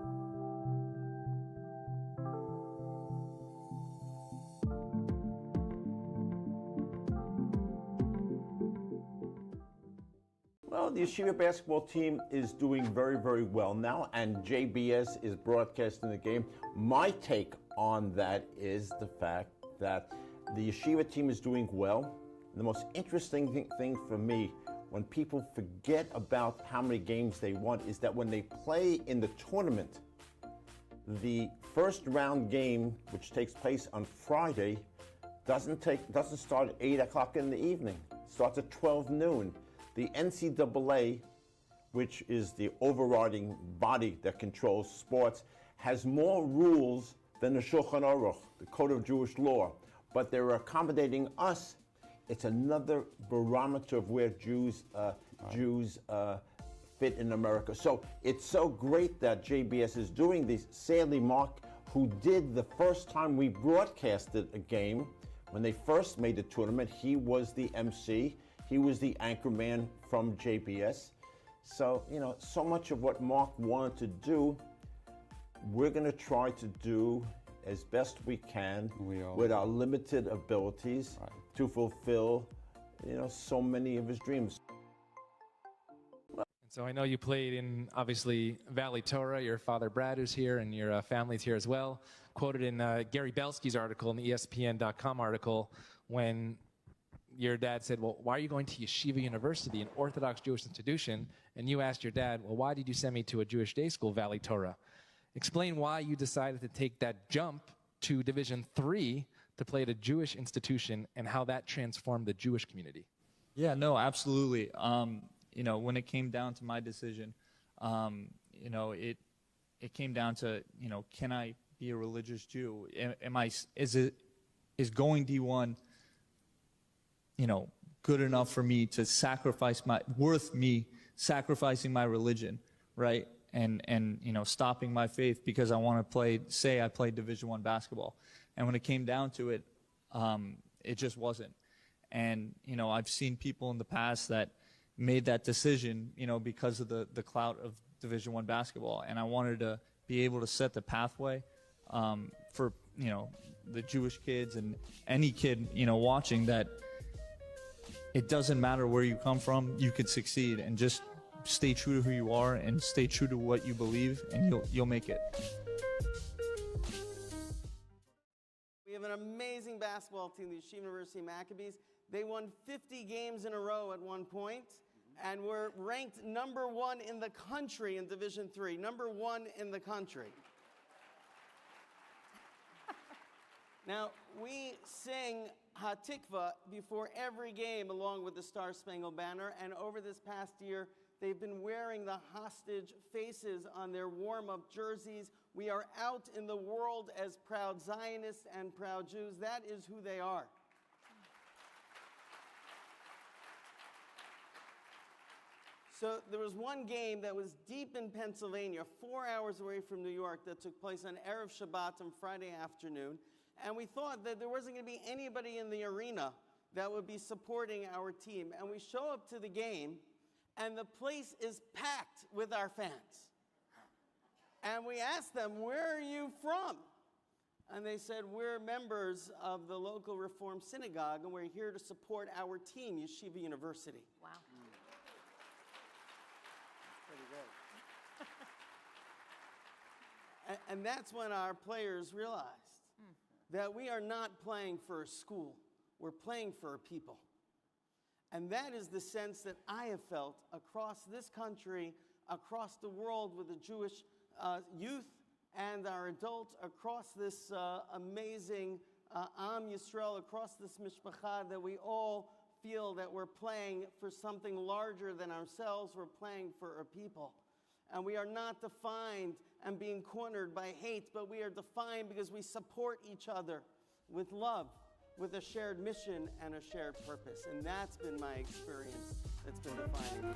Well, the Yeshiva basketball team is doing very, very well now, and JBS is broadcasting the game. My take on that is the fact that the Yeshiva team is doing well. The most interesting thing for me, when people forget about how many games they won, is that when they play in the tournament, the first round game, which takes place on Friday, doesn't start at 8 o'clock in the evening. It starts at 12 noon. The NCAA, which is the overriding body that controls sports, has more rules than the Shulchan Aruch, the Code of Jewish Law. But they're accommodating us. It's another barometer of where Jews fit in America. So it's so great that JBS is doing these. Sadly, Mark, who did the first time we broadcasted a game, when they first made the tournament, he was the MC. He was the anchor man from JBS. So, so much of what Mark wanted to do, we're going to try to do as best we can with our limited abilities to fulfill, so many of his dreams. So I know you played in, obviously, Valley Torah. Your father, Brad, who's here, and your family's here as well. Quoted in Gary Belsky's article, in the ESPN.com article, when your dad said, well, why are you going to Yeshiva University, an Orthodox Jewish institution? And you asked your dad, well, why did you send me to a Jewish day school, Valley Torah? Explain why you decided to take that jump to Division III to play at a Jewish institution and how that transformed the Jewish community. Yeah, no, absolutely. When it came down to my decision, it came down to, can I be a religious Jew? Is going D1, good enough for me to worth me sacrificing my religion, right? And stopping my faith because I want to I played Division I basketball. And when it came down to it, it just wasn't. And, I've seen people in the past that made that decision, because of the clout of Division I basketball. And I wanted to be able to set the pathway for, the Jewish kids and any kid, watching, that it doesn't matter where you come from, you can succeed, and just stay true to who you are and stay true to what you believe, and you'll make it. We have an amazing basketball team, the Yeshiva University Maccabees. They won 50 games in a row at one point, and were ranked number 1 in the country in Division III. Number 1 in the country. Now, we sing HaTikva before every game along with the Star Spangled Banner, and over this past year, they've been wearing the hostage faces on their warm-up jerseys. We are out in the world as proud Zionists and proud Jews. That is who they are. So there was one game that was deep in Pennsylvania, 4 hours away from New York, that took place on Erev Shabbat on Friday afternoon. And we thought that there wasn't going to be anybody in the arena that would be supporting our team. And we show up to the game, and the place is packed with our fans. And we asked them, where are you from? And they said, we're members of the local Reform Synagogue, and we're here to support our team, Yeshiva University. Wow. Pretty good. And that's when our players realized that we are not playing for a school, we're playing for a people. And that is the sense that I have felt across this country, across the world with the Jewish youth and our adults, across this amazing Am Yisrael, across this Mishpacha, that we all feel that we're playing for something larger than ourselves, we're playing for a people. And we are not defined and being cornered by hate, but we are defined because we support each other with love, with a shared mission and a shared purpose. And that's been my experience that's been defining me.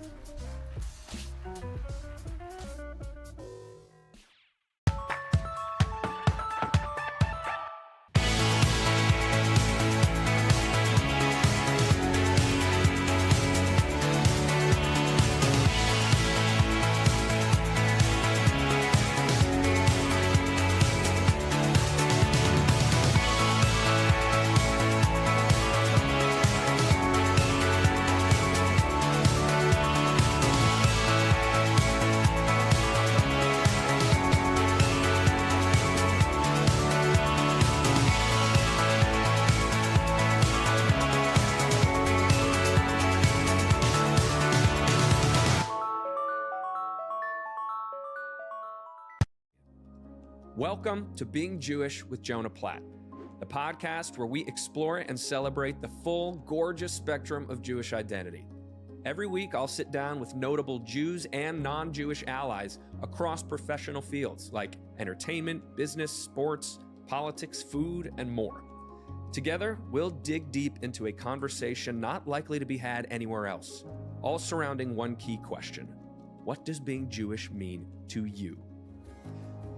Welcome to Being Jewish with Jonah Platt, the podcast where we explore and celebrate the full, gorgeous spectrum of Jewish identity. Every week, I'll sit down with notable Jews and non-Jewish allies across professional fields like entertainment, business, sports, politics, food, and more. Together, we'll dig deep into a conversation not likely to be had anywhere else, all surrounding one key question: what does being Jewish mean to you?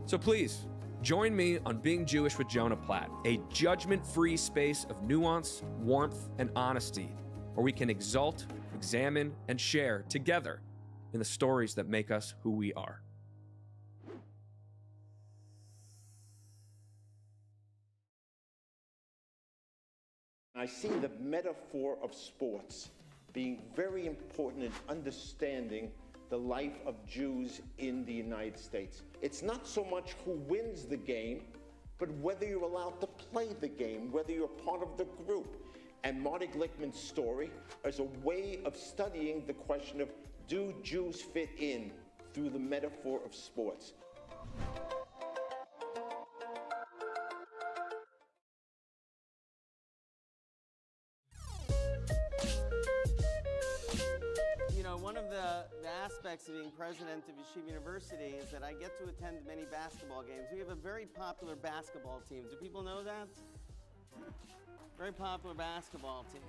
So please, join me on Being Jewish with Jonah Platt, a judgment-free space of nuance, warmth, and honesty, where we can exalt, examine, and share together in the stories that make us who we are. I see the metaphor of sports being very important in understanding the life of Jews in the United States. It's not so much who wins the game, but whether you're allowed to play the game, whether you're part of the group. And Marty Glickman's story is a way of studying the question of, do Jews fit in through the metaphor of sports? One of the aspects of being president of Yeshiva University is that I get to attend many basketball games. We have a very popular basketball team. Do people know that? Very popular basketball team.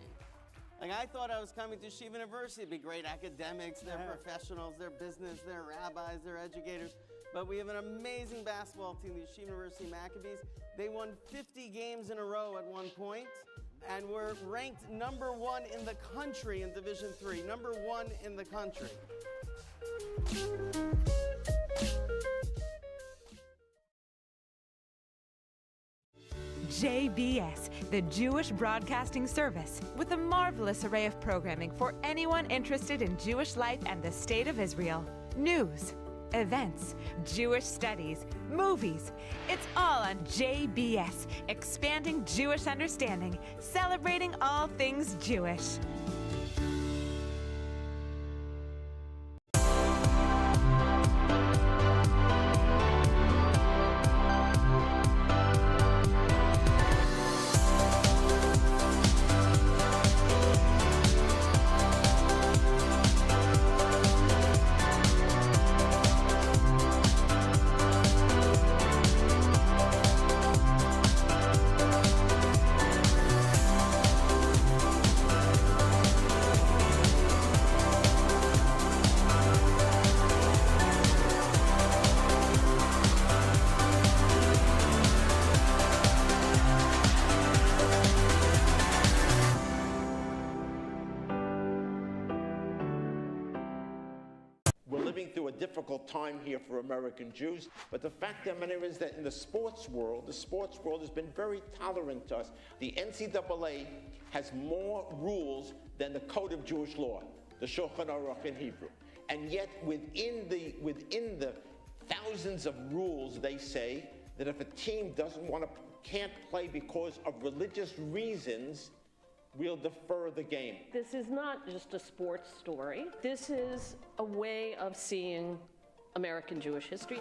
Like, I thought I was coming to Yeshiva University. It'd be great academics, they're professionals, they're business, they're rabbis, they're educators. But we have an amazing basketball team, the Yeshiva University Maccabees. They won 50 games in a row at one point. And we're ranked number 1 in the country in Division III. Number 1 in the country. JBS, the Jewish Broadcasting Service, with a marvelous array of programming for anyone interested in Jewish life and the State of Israel. News, events, Jewish studies, movies. It's all on JBS, expanding Jewish understanding, celebrating all things Jewish. Through a difficult time here for American Jews, but the fact of the matter is that in the sports world has been very tolerant to us. The NCAA has more rules than the Code of Jewish Law, the Shulchan Aruch in Hebrew, and yet within the thousands of rules, they say that if a team can't play because of religious reasons, we'll defer the game. This is not just a sports story. This is a way of seeing American Jewish history.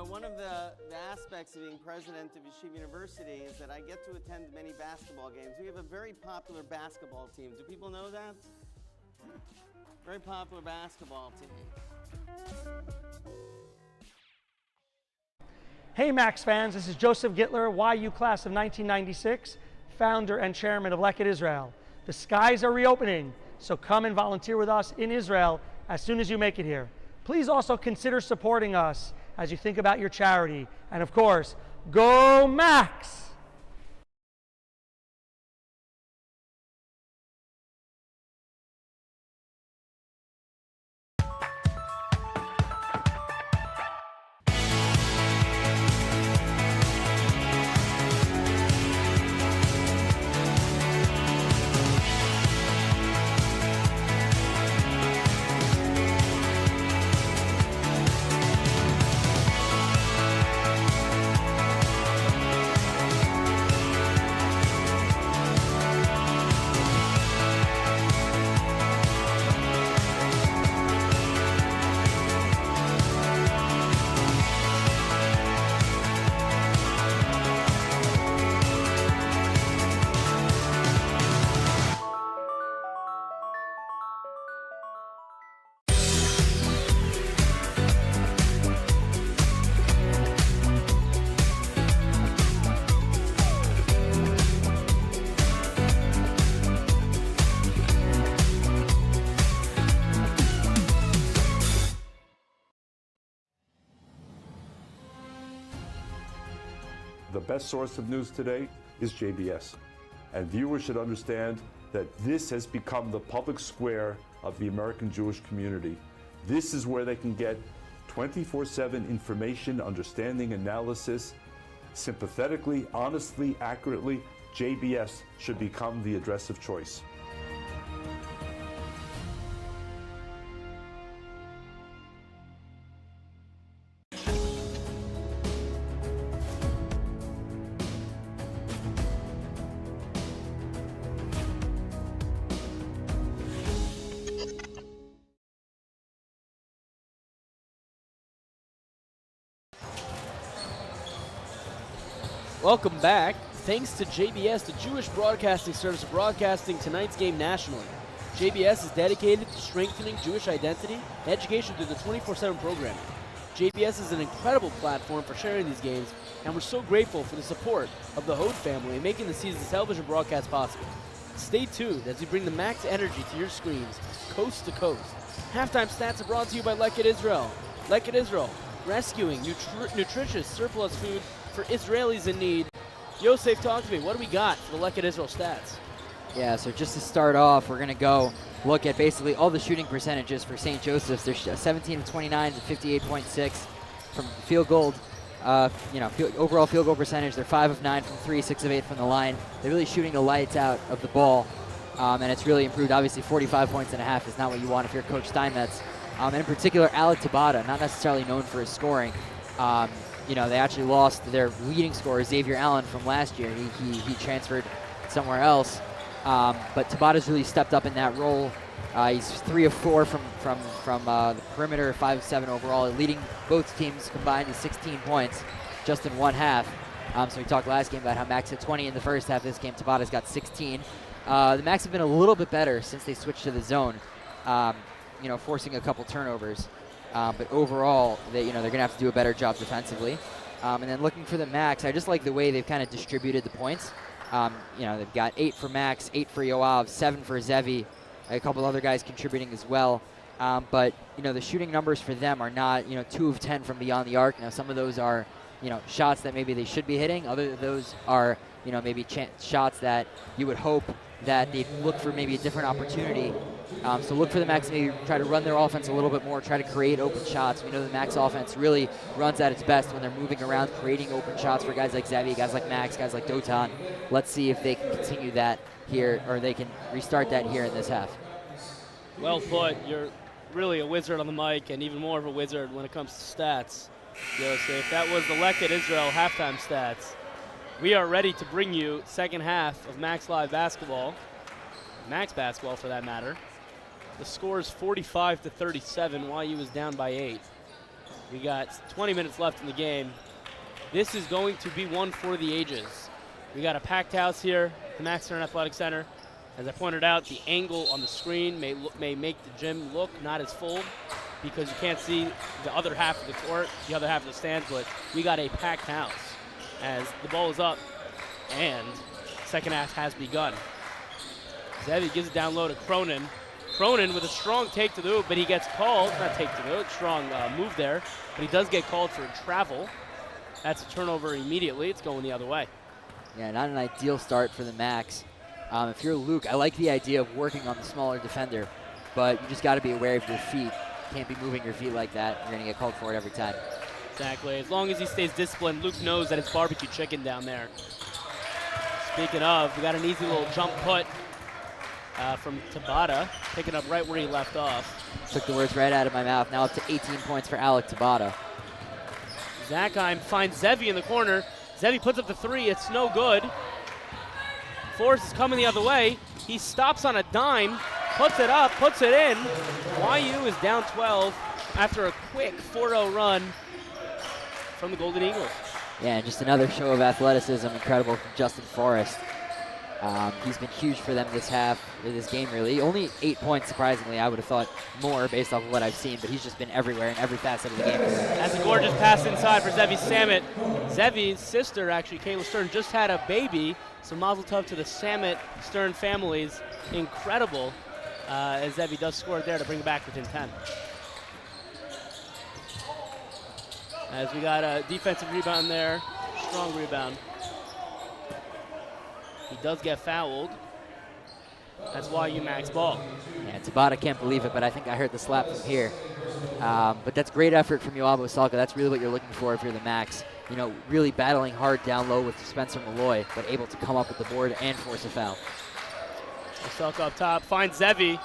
One of the aspects of being president of Yeshiva University is that I get to attend many basketball games. We have a very popular basketball team. Do people know that? Very popular basketball team. Hey Max fans, this is Joseph Gittler, YU class of 1996, founder and chairman of Leket Israel. The skies are reopening, so come and volunteer with us in Israel as soon as you make it here. Please also consider supporting us as you think about your charity. And of course, go Max! best source of news today is JBS. And viewers should understand that this has become the public square of the American Jewish community. This is where they can get 24/7 information, understanding, analysis, sympathetically, honestly, accurately. JBS should become the address of choice. Welcome back. Thanks to JBS, the Jewish Broadcasting Service, for broadcasting tonight's game nationally. JBS is dedicated to strengthening Jewish identity and education through the 24/7 programming. JBS is an incredible platform for sharing these games, and we're so grateful for the support of the Hode family in making the season's television broadcast possible. Stay tuned as we bring the max energy to your screens, coast to coast. Halftime stats are brought to you by Lekit Israel. Lekit Israel, rescuing nutritious surplus food for Israelis in need. Yosef, talk to me. What do we got for the Lekit Israel stats? Yeah, so just to start off, we're going to go look at basically all the shooting percentages for St. Joseph's. They're 17 of 29 to 58.6 from field goal. Overall field goal percentage, they're 5 of 9 from 3, 6 of 8 from the line. They're really shooting the lights out of the ball, and it's really improved. Obviously, 45 points and a half is not what you want if you're Coach Steinmetz. And in particular, Alec Tabata, not necessarily known for his scoring. They actually lost their leading scorer, Xavier Allen, from last year. He transferred somewhere else. But Tabata's really stepped up in that role. He's 3 of 4 from the perimeter, 5 of 7 overall, leading both teams combined to 16 points just in one half. So we talked last game about how Max had 20 in the first half. This game, Tabata's got 16. The Max have been a little bit better since they switched to the zone, forcing a couple turnovers. But overall, they're going to have to do a better job defensively. And then looking for the Max, I just like the way they've kind of distributed the points. They've got 8 for Max, 8 for Yoav, 7 for Zevi, a couple other guys contributing as well. But the shooting numbers for them are not 2 of 10 from beyond the arc. Now some of those are shots that maybe they should be hitting. Other of those are maybe shots that you would hope that they'd look for maybe a different opportunity. So look for the Max to maybe try to run their offense a little bit more, try to create open shots. We know the Max offense really runs at its best when they're moving around, creating open shots for guys like Zevi, guys like Max, guys like Dotan. Let's see if they can continue that here, or they can restart that here in this half. Well put. You're really a wizard on the mic, and even more of a wizard when it comes to stats. Yosef, that was the Lekit Israel halftime stats. We are ready to bring you second half of Max Live basketball, Max basketball for that matter. The score is 45-37. YU is down by 8. We got 20 minutes left in the game. This is going to be one for the ages. We got a packed house here at the Max Stern Athletic Center. As I pointed out, the angle on the screen may make the gym look not as full because you can't see the other half of the court, the other half of the stands, but we got a packed house as the ball is up and second half has begun. Zevi gives it down low to Cronin. Cronin with a strong take to the hoop, but he gets called, not take to the hoop, strong move there, but he does get called for a travel. That's a turnover immediately. It's going the other way. Yeah, not an ideal start for the Max. If you're Luke, I like the idea of working on the smaller defender, but you just got to be aware of your feet. You can't be moving your feet like that. You're going to get called for it every time. Exactly. As long as he stays disciplined, Luke knows that it's barbecue chicken down there. Speaking of, we got an easy little jump put from Tabata, picking up right where he left off. Took the words right out of my mouth. Now up to 18 points for Alec Tabata. Zakheim finds Zevi in the corner. Zevi puts up the 3. It's no good. Forrest is coming the other way. He stops on a dime, puts it up, puts it in. YU is down 12 after a quick 4-0 run from the Golden Eagles. Yeah, just another show of athleticism, incredible from Justin Forrest. He's been huge for them this game really. Only 8 points, surprisingly. I would have thought more based off of what I've seen, but he's just been everywhere in every facet of the game. That's a gorgeous pass inside for Zevi Samet. Zevi's sister, actually, Kayla Stern, just had a baby, so mazel tov to the Samet Stern families. Incredible, as Zevi does score there to bring it back within 10. As we got a defensive rebound there, strong rebound. He does get fouled. That's why Max ball. Yeah, Tabata can't believe it, but I think I heard the slap from here. But that's great effort from Yoav Osaka. That's really what you're looking for if you're the Max. You know, really battling hard down low with Spencer Malloy, but able to come up with the board and force a foul. Osaka up top, finds Zevi.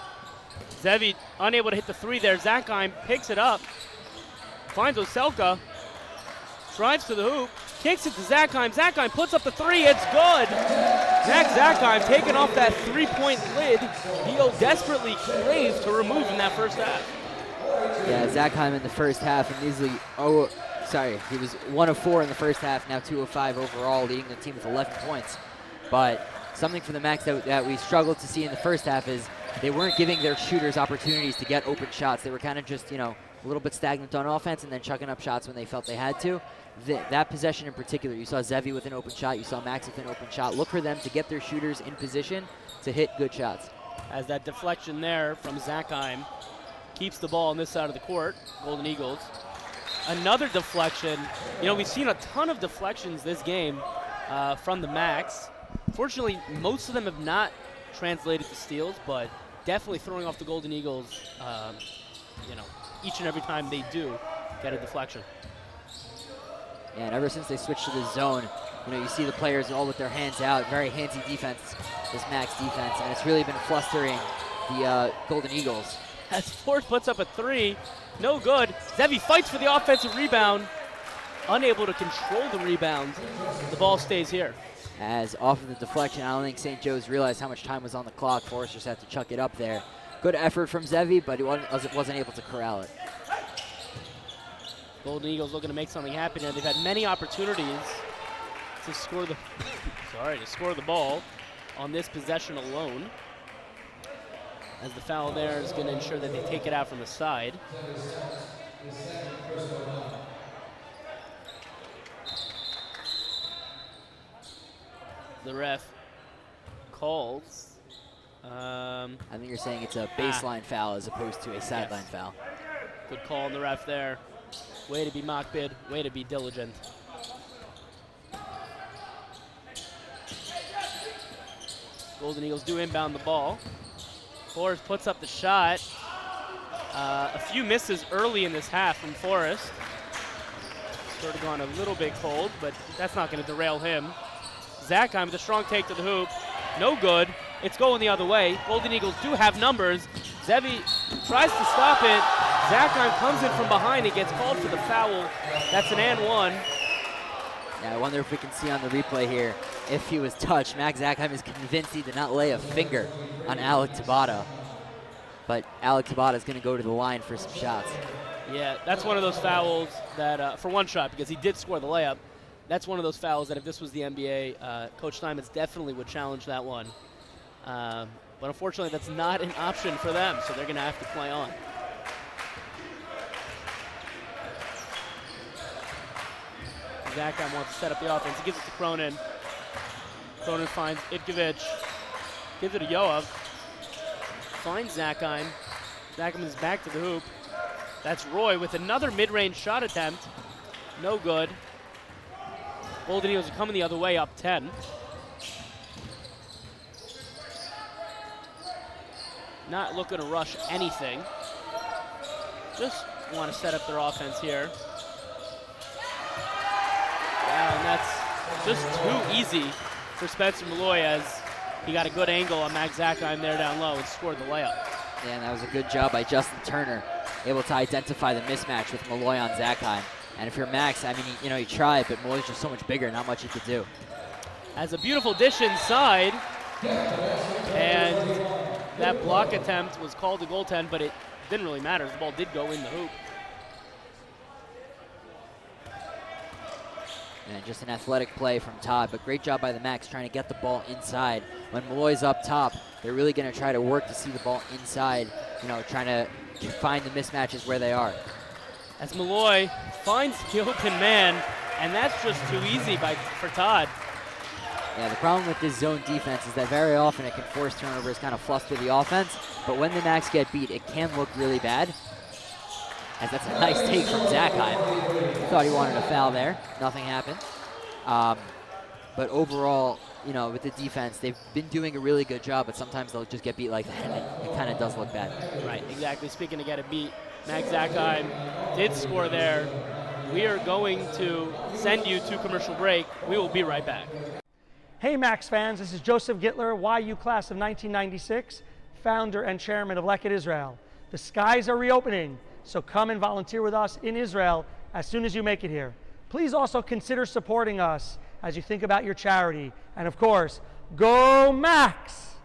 Zevi unable to hit the three there. Zakheim picks it up, finds Osaka, drives to the hoop, kicks it to Zakheim. Zakheim puts up the three, it's good. Max Zakheim taking off that three-point lid he desperately craved to remove in that first half. Yeah, Zakheim in the first half and easily, he was 1 of 4 in the first half, now 2 of 5 overall, leading the team with 11 points. But something for the Max that we struggled to see in the first half is they weren't giving their shooters opportunities to get open shots. They were kind of just, a little bit stagnant on offense and then chucking up shots when they felt they had to. That possession in particular, you saw Zevi with an open shot, you saw Max with an open shot. Look for them to get their shooters in position to hit good shots. As that deflection there from Zakheim keeps the ball on this side of the court, Golden Eagles. Another deflection. We've seen a ton of deflections this game from the Max. Fortunately, most of them have not translated to steals, but definitely throwing off the Golden Eagles, each and every time they do get a deflection. Yeah, and ever since they switched to the zone, you see the players all with their hands out, very handsy defense, this Max defense, and it's really been flustering the Golden Eagles. As Ford puts up a three, no good. Zevi fights for the offensive rebound, unable to control the rebound. The ball stays here. As off of the deflection, I don't think St. Joe's realized how much time was on the clock. Forrest just had to chuck it up there. Good effort from Zevi, but he wasn't able to corral it. Golden Eagles looking to make something happen here. They've had many opportunities to score the score the ball on this possession alone. As the foul there is going to ensure that they take it out from the side. The ref calls. I think you're saying it's a baseline foul as opposed to a sideline foul. Good call on the ref there. Way to be mock bid, way to be diligent. Golden Eagles do inbound the ball. Forrest puts up the shot. A few misses early in this half from Forrest. Sort of gone a little bit cold, but that's not going to derail him. Zakheim with a strong take to the hoop. No good. It's going the other way. Golden Eagles do have numbers. Zevi tries to stop it. Zakheim comes in from behind and gets called for the foul. That's an and one. Yeah, I wonder if we can see on the replay here if he was touched. Max Zakheim is convinced he did not lay a finger on Alec Tabata. But Alec Tabata is going to go to the line for some shots. Yeah, that's one of those fouls that, for one shot, because he did score the layup, that's one of those fouls that if this was the NBA, Coach Simons definitely would challenge that one. But unfortunately, that's not an option for them, so they're going to have to play on. Zakheim wants to set up the offense. He gives it to Cronin. Cronin finds Ivkovic. Gives it to Yoav. Finds Zakheim. Zakheim is back to the hoop. That's Roy with another mid-range shot attempt. No good. Golden Eagles are coming the other way, up 10. Not looking to rush anything. Just want to set up their offense here. Yeah, and that's just too easy for Spencer Malloy as he got a good angle on Max Zakheim there down low and scored the layup. Yeah, and that was a good job by Justin Turner, able to identify the mismatch with Malloy on Zakheim. And if you're Max, I mean, he tried, but Malloy's just so much bigger, not much he could do. Has a beautiful dish inside, and that block attempt was called to goaltend, but it didn't really matter. The ball did go in the hoop. And just an athletic play from Todd, but great job by the Max trying to get the ball inside. When Malloy's up top, they're really going to try to work to see the ball inside, trying to find the mismatches where they are. As Malloy finds the open man, and that's just too easy for Todd. Yeah, the problem with this zone defense is that very often it can force turnovers, kind of fluster the offense, but when the Max get beat, it can look really bad. As that's a nice take from Zakheim. Thought he wanted a foul there. Nothing happened. But overall, with the defense. They've been doing a really good job, but sometimes they'll just get beat like that, and it kind of does look bad. Right, exactly. Speaking of getting beat, Max Zakheim did score there. We are going to send you to commercial break. We will be right back. Hey Max fans, this is Joseph Gittler, YU class of 1996, founder and chairman of Leket Israel. The skies are reopening, so come and volunteer with us in Israel as soon as you make it here. Please also consider supporting us as you think about your charity. And of course, go Max!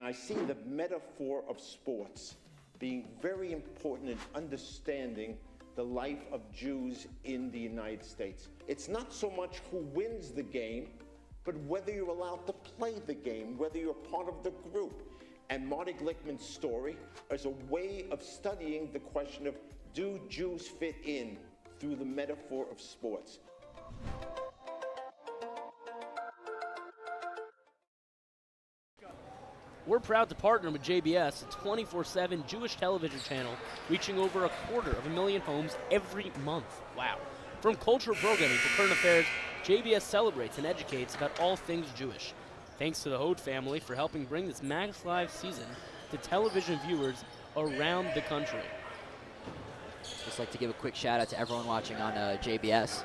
I see the metaphor of sports being very important in understanding the life of Jews in the United States. It's not so much who wins the game, but whether you're allowed to play the game, whether you're part of the group. And Marty Glickman's story is a way of studying the question of, do Jews fit in through the metaphor of sports? We're proud to partner with JBS, a 24/7 Jewish television channel reaching over 250,000 homes every month. Wow. From cultural programming to current affairs, JBS celebrates and educates about all things Jewish. Thanks to the Hode family for helping bring this Max Live season to television viewers around the country. Just like to give a quick shout out to everyone watching on JBS.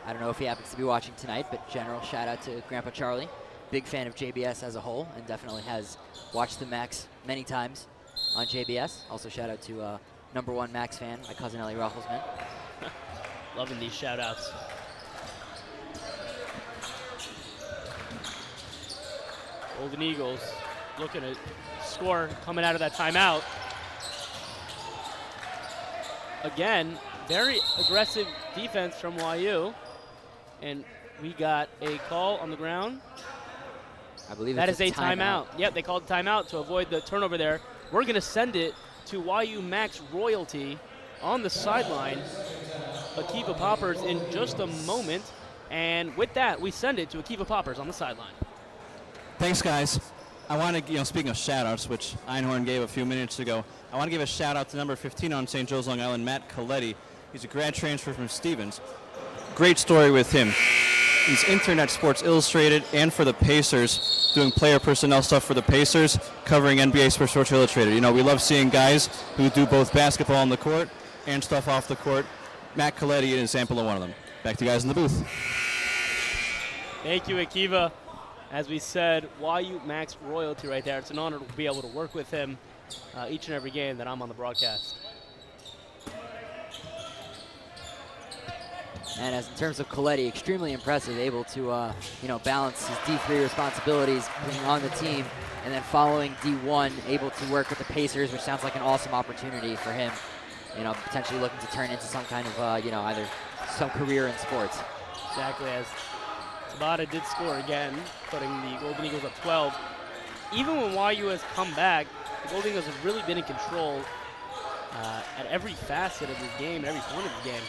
I don't know if he happens to be watching tonight, but general shout out to Grandpa Charlie. Big fan of JBS as a whole, and definitely has watched the Max many times on JBS. Also shout out to #1 Max fan, my cousin Ellie Rufflesman. Loving these shout outs. Golden Eagles looking to score coming out of that timeout. Again, very aggressive defense from YU. And we got a call on the ground. I believe that it's is a timeout. Yep, they called timeout to avoid the turnover there. We're going to send it to YU Max royalty on the sideline. Akiva Poppers in just a moment. And with that, we send it to Akiva Poppers on the sideline. Thanks, guys. I want to, speaking of shout-outs, which Einhorn gave a few minutes ago, I want to give a shout-out to number 15 on St. Joe's Long Island, Matt Coletti. He's a grad transfer from Stevens. Great story with him. He's Internet Sports Illustrated and for the Pacers, doing player personnel stuff for the Pacers, covering NBA Sports Illustrated. We love seeing guys who do both basketball on the court and stuff off the court. Matt Coletti is an example of one of them. Back to you guys in the booth. Thank you, Akiva. As we said, YU Max royalty right there. It's an honor to be able to work with him each and every game that I'm on the broadcast. And as in terms of Coletti, extremely impressive, able to balance his D3 responsibilities, being on the team, and then following D1, able to work with the Pacers, which sounds like an awesome opportunity for him. Potentially looking to turn into some kind of either some career in sports. Exactly, as Tabata did score again, putting the Golden Eagles up 12. Even when YU has come back, the Golden Eagles have really been in control at every facet of this game, every point of the game.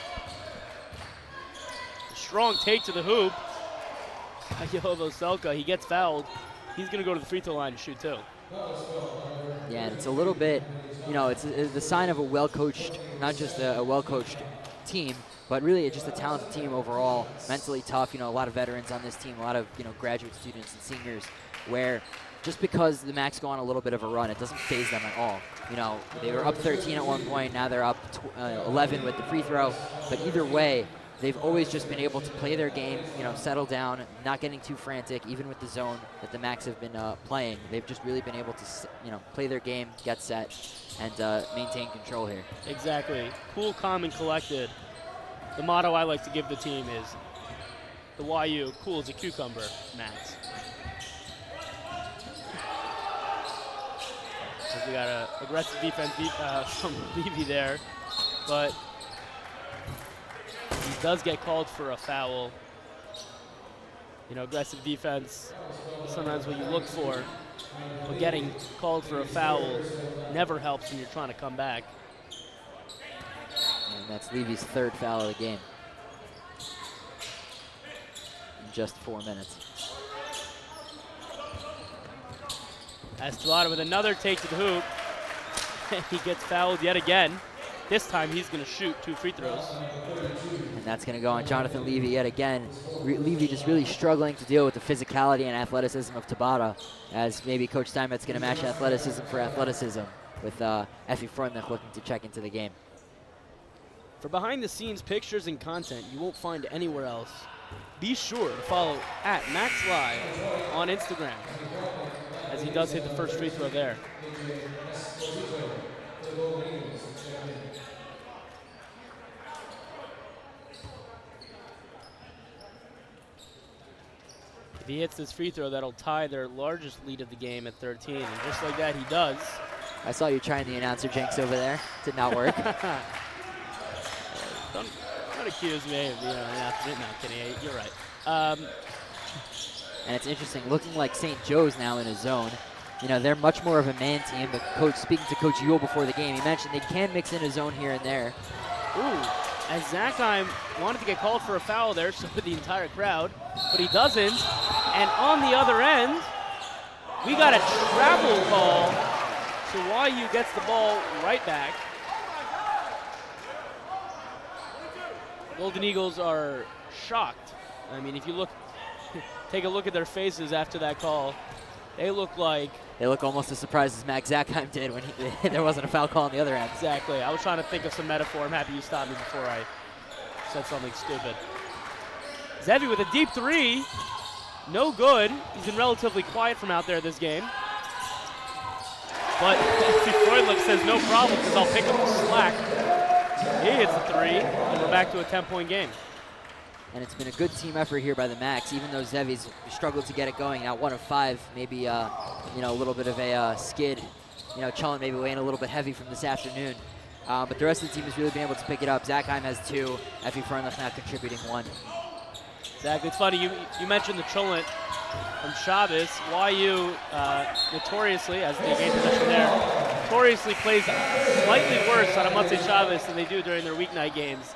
Strong take to the hoop. Yovo Selka, he gets fouled. He's going to go to the free throw line and shoot too. Yeah, and it's a little bit, it's the sign of a well-coached, not just a well-coached team, but really just a talented team overall, mentally tough. A lot of veterans on this team, a lot of graduate students and seniors, where just because the Max go on a little bit of a run, it doesn't faze them at all. They were up 13 at one point, now they're up 11 with the free throw, but either way, they've always just been able to play their game, settle down, not getting too frantic, even with the zone that the Max have been playing. They've just really been able to, play their game, get set, and maintain control here. Exactly. Cool, calm, and collected. The motto I like to give the team is the YU, cool as a cucumber, Max. So we got an aggressive defense from Levy there, but he does get called for a foul. Aggressive defense, sometimes what you look for, but getting called for a foul never helps when you're trying to come back. And that's Levy's third foul of the game in just 4 minutes. As Tabata with another take to the hoop. He gets fouled yet again. this time he's going to shoot 2 free throws. And that's going to go on Jonathan Levy yet again. Levy just really struggling to deal with the physicality and athleticism of Tabata, as maybe Coach Steinmetz going to match athleticism for athleticism with Effie Freundlich looking to check into the game. For behind-the-scenes pictures and content you won't find anywhere else, be sure to follow @MaxLive on Instagram, as he does hit the first free throw there. If he hits this free throw, that'll tie their largest lead of the game at 13, and just like that, he does. I saw you trying the announcer jinx over there. Did not work. Don't accuse me of, no, kidding. You're right. And it's interesting, looking like St. Joe's now in a zone. They're much more of a man team, but speaking to Coach Yule before the game, he mentioned they can mix in a zone here and there. Ooh, as Zakheim wanted to get called for a foul there, so did the entire crowd, but he doesn't. And on the other end, we got a travel call, so YU gets the ball right back. Golden Eagles are shocked. I mean, if you take a look at their faces after that call, they look almost as surprised as Max Zakheim did when there wasn't a foul call on the other end. Exactly. I was trying to think of some metaphor. I'm happy you stopped me before I said something stupid. Zevi with a deep 3. No good. He's been relatively quiet from out there this game. But Freundlich says no problem because I'll pick up the slack. He hits the 3, and we're back to a 10-point game. And it's been a good team effort here by the Max, even though Zevi's struggled to get it going. Now 1 of 5, maybe a little bit of a skid. Chulin maybe weighing a little bit heavy from this afternoon. But the rest of the team has really been able to pick it up. Zakheim has 2, Effie Freundlich now contributing 1. Exactly. It's funny, you mentioned the Chulin from Shabbos. YU notoriously, as they gain possession there, notoriously plays slightly worse on a Motzei Shabbos than they do during their weeknight games.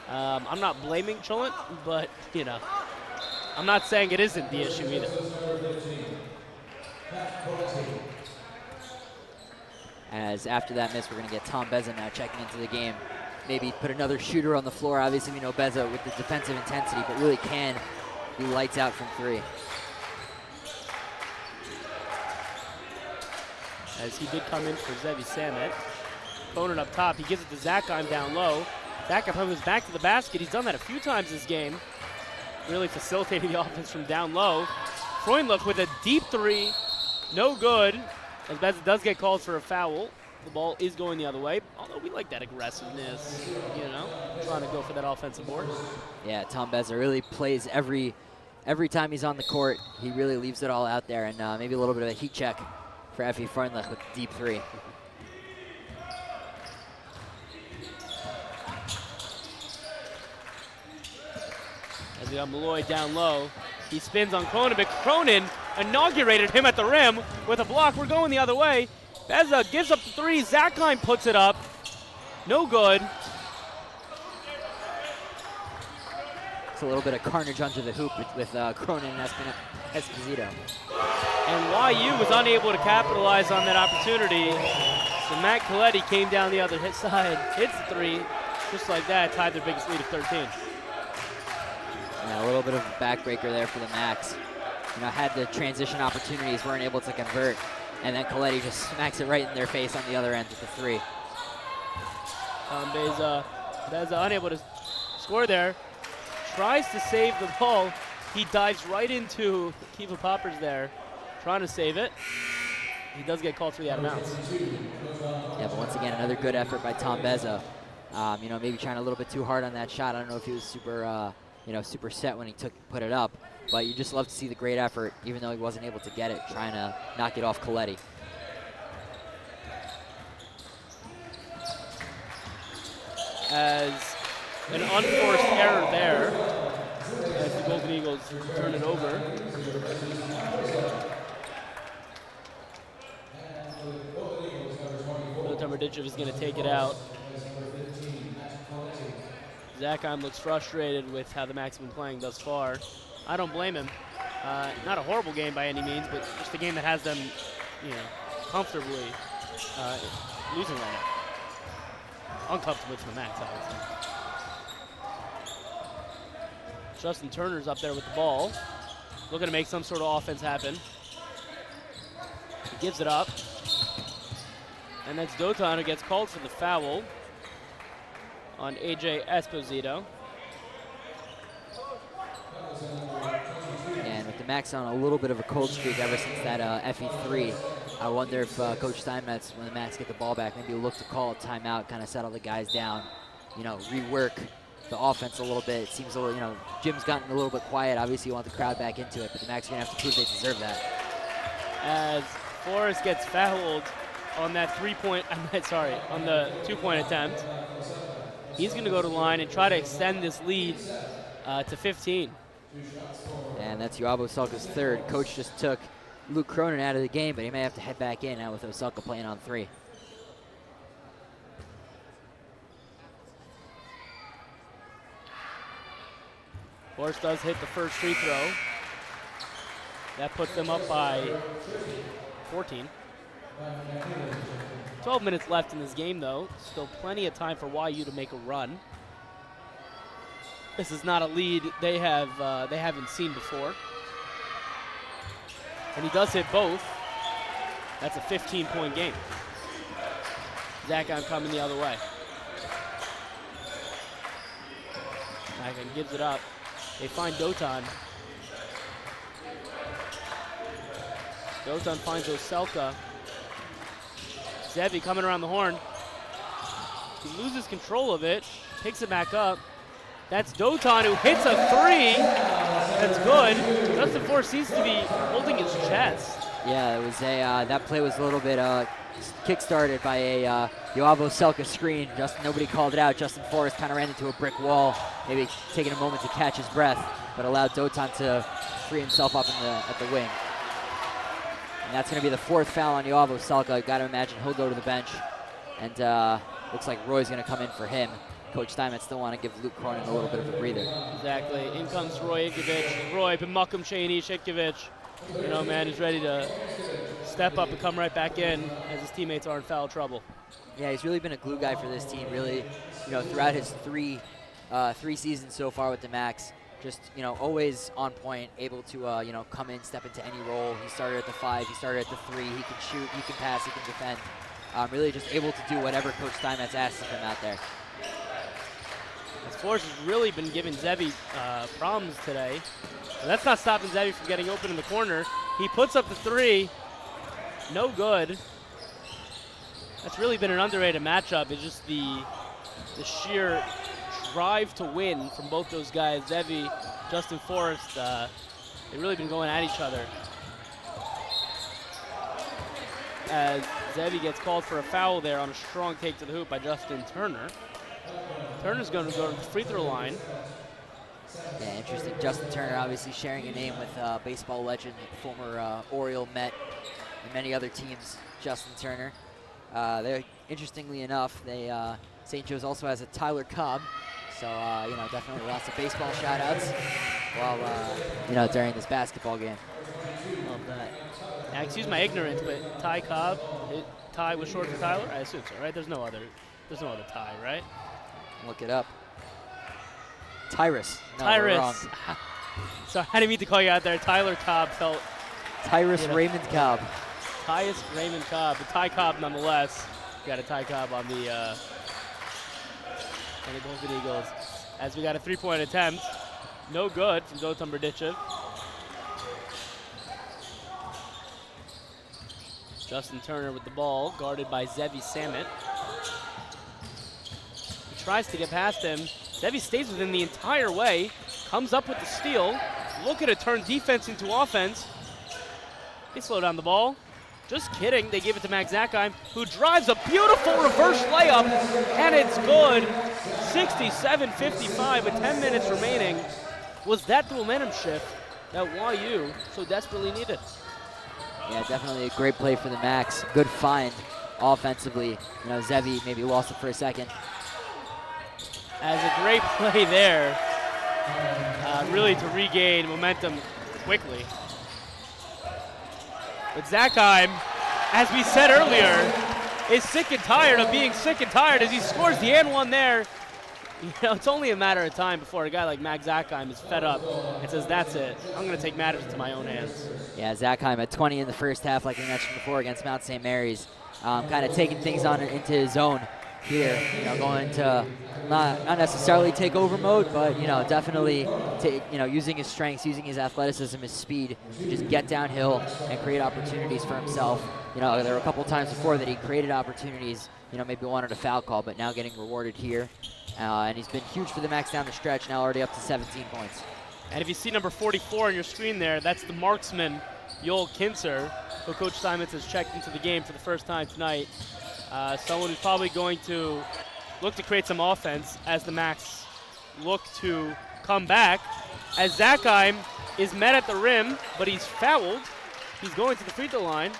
I'm not blaming Chulin, but, I'm not saying it isn't the issue either. As after that miss, we're going to get Tom Beza now checking into the game. Maybe put another shooter on the floor. Obviously, we know Beza with the defensive intensity, but really can be lights out from 3. As he did come in for Zevi Samet. Opponent up top, he gives it to Zakheim down low. Zakheim comes back to the basket. He's done that a few times this game. Really facilitating the offense from down low. Freundlich with a deep 3. No good. As Beza does get called for a foul. The ball is going the other way. Although we like that aggressiveness, trying to go for that offensive board. Yeah, Tom Beza really plays every time he's on the court. He really leaves it all out there, and maybe a little bit of a heat check for Effie Freundlich with the deep 3. As we got Malloy down low, he spins on Cronin, but Cronin inaugurated him at the rim with a block. We're going the other way. Beza gives up the 3. Zakheim puts it up. No good. It's a little bit of carnage under the hoop with Cronin and Esposito. And YU was unable to capitalize on that opportunity. So Matt Coletti came down the other side, hits the 3, just like that, tied their biggest lead of 13. Yeah, a little bit of a backbreaker there for the Max. Had the transition opportunities, weren't able to convert. And then Coletti just smacks it right in their face on the other end with the 3. Beza unable to score there. Tries to save the ball. He dives right into Kiva Poppers there, trying to save it. He does get called for the out of bounds. Yeah, but once again, another good effort by Tom Beza. Maybe trying a little bit too hard on that shot. I don't know if he was super, super set when he put it up. But you just love to see the great effort, even though he wasn't able to get it, trying to knock it off Coletti. As an unforced error there, as the Golden Eagles turn it over. Mrdichev is going to take it out. Zakheim looks frustrated with how the Max have been playing thus far. I don't blame him. Not a horrible game by any means, but just a game that has them, comfortably losing right now. uncomfortable for the Max, obviously. Justin Turner's up there with the ball, looking to make some sort of offense happen. He gives it up. And that's Dotan who gets called for the foul on AJ Esposito. And with the Max on a little bit of a cold streak ever since that FE3, I wonder if Coach Steinmetz, when the Max get the ball back, maybe look to call a timeout, kind of settle the guys down, rework the offense a little bit. It seems a little, Jim's gotten a little bit quiet. Obviously, you want the crowd back into it, but the Max are going to have to prove they deserve that. As Forrest gets fouled on that on the 2-point attempt, he's going to go to the line and try to extend this lead to 15. And that's Yoav Oselka's third. Coach just took Luke Cronin out of the game, but he may have to head back in now with Oselka playing on 3. Forrest does hit the first free throw. That puts them up by 14. 12 minutes left in this game, though. Still plenty of time for YU to make a run. This is not a lead they haven't seen before. And he does hit both. That's a 15-point game. Zakheim coming the other way. Zakheim gives it up. They find Dotan. Dotan finds Oselka. Zevi coming around the horn. He loses control of it, picks it back up. That's Dotan who hits a 3. That's good. Justin Forrest seems to be holding his chest. Yeah, it was that play was a little bit kick-started by a Yoav Oselka screen. Nobody called it out. Justin Forrest kind of ran into a brick wall, maybe taking a moment to catch his breath, but allowed Dotan to free himself up at the wing. And that's going to be the 4th foul on Yoav Oselka. I've got to imagine he'll go to the bench. And looks like Roy's going to come in for him. Coach Steinmetz still want to give Luke Cronin a little bit of a breather. Exactly. In comes Roy Ivkovic. Roy, B'Makam Shani, Ivkovic. Man, he's ready to step up and come right back in as his teammates are in foul trouble. Yeah, he's really been a glue guy for this team, really, throughout his three seasons so far with the Max. Just, always on point, able to, come in, step into any role. He started at the 5, he started at the 3, he can shoot, he can pass, he can defend. Really just able to do whatever Coach Steinmetz asks of him out there. Forrest has really been giving Zevi problems today. But that's not stopping Zevi from getting open in the corner. He puts up the 3. No good. That's really been an underrated matchup. It's just the sheer drive to win from both those guys. Zevi, Justin Forrest, they've really been going at each other. As Zevi gets called for a foul there on a strong take to the hoop by Justin Turner. Turner's going to go to the free throw line. Yeah, interesting. Justin Turner obviously sharing a name with baseball legend, former Oriole, Met, and many other teams, Justin Turner. Interestingly enough, St. Joe's also has a Tyler Cobb. So, definitely lots of baseball shout-outs while, during this basketball game. Love that. Now, excuse my ignorance, but Ty Cobb, Ty was short for Tyler? I assume so, right? There's no other Ty, right? Look it up. Tyrus. No, Tyrus. Sorry, I didn't mean to call you out there. Tyler Cobb felt. Tyrus Raymond Cobb. Tyus Raymond Cobb, but Ty Cobb nonetheless. Got a Ty Cobb on the Golden Eagles. As we got a 3-point attempt. No good from Dotan Berdichev. Justin Turner with the ball, guarded by Zevi Samet. He tries to get past him. Zevi stays with him the entire way, comes up with the steal. Look at it turn defense into offense. They slow down the ball. Just kidding, they give it to Max Zakheim, who drives a beautiful reverse layup, and it's good. 67-55 with 10 minutes remaining. Was that the momentum shift that YU so desperately needed? Yeah, definitely a great play for the Max. Good find offensively. Zevi maybe lost it for a second. As a great play there, really to regain momentum quickly. But Zakheim, as we said earlier, is sick and tired of being sick and tired as he scores the and one there. You know, it's only a matter of time before a guy like Max Zackheim is fed up and says, that's it. I'm going to take matters into my own hands. Yeah, Zackheim at 20 in the first half, like we mentioned before, against Mount St. Mary's. Kind of taking things on into his own here. You know, going to not necessarily take over mode, but, you know, definitely using his strengths, using his athleticism, his speed to just get downhill and create opportunities for himself. You know, there were a couple times before that he created opportunities, you know, maybe wanted a foul call, but now getting rewarded here. And he's been huge for the Max down the stretch, now already up to 17 points. And if you see number 44 on your screen there, that's the marksman, Joel Kinzer, who Coach Steinmetz has checked into the game for the first time tonight. Someone who's probably going to look to create some offense as the Max look to come back. As Zackheim is met at the rim, but he's fouled. He's going to the free throw line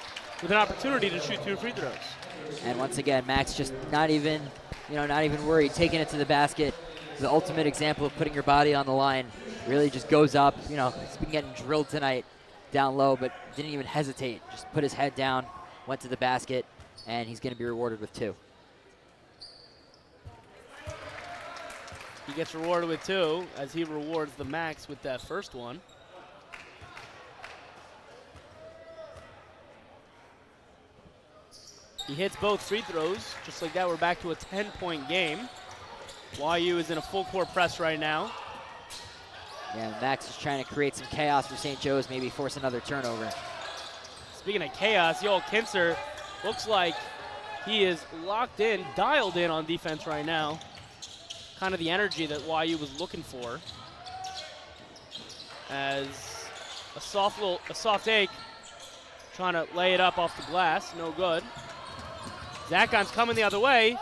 with an opportunity to shoot 2 free throws. And once again, Max just not even worried, taking it to the basket. The ultimate example of putting your body on the line. Really just goes up. You know, he's been getting drilled tonight down low, but didn't even hesitate. Just put his head down, went to the basket, and he's going to be rewarded with 2. He gets rewarded with 2 as he rewards the Max with that first one. He hits both free throws. Just like that, we're back to a 10-point game. YU is in a full court press right now. Yeah, Max is trying to create some chaos for St. Joe's, maybe force another turnover. Speaking of chaos, Joel Kinzer looks like he is locked in, dialed in on defense right now. Kind of the energy that YU was looking for. As a soft take, trying to lay it up off the glass, no good. Zackheim's coming the other way.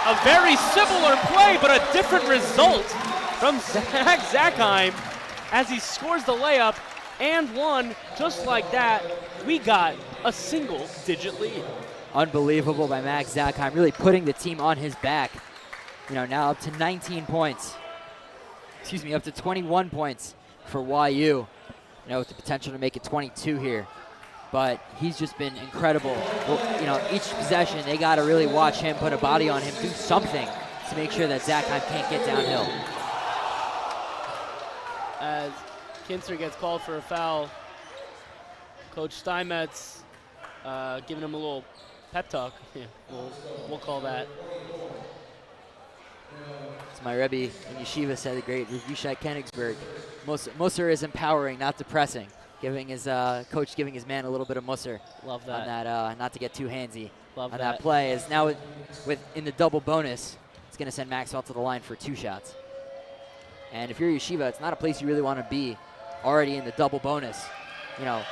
A very similar play, but a different result from Zackheim as he scores the layup and one. Just like that, we got a single-digit lead. Unbelievable by Max Zackheim, really putting the team on his back. You know, now up to 19 points. Excuse me, up to 21 points for YU. You know, with the potential to make it 22 here. But he's just been incredible. Well, you know, each possession, they got to really watch him, put a body on him, do something to make sure that Zackheim can't get downhill. As Kinzer gets called for a foul, Coach Steinmetz giving him a little pep talk. Yeah, we'll call that. As my Rebbe in Yeshiva said, the great Yishai Kenigsberg, Musser is empowering, not depressing. Giving his coach giving his man a little bit of Musser. Love that. On that, not to get too handsy. Love on that. That play. Is now with in the double bonus, it's going to send Maxwell to the line for 2 shots. And if you're Yeshiva, it's not a place you really want to be. Already in the double bonus, you know,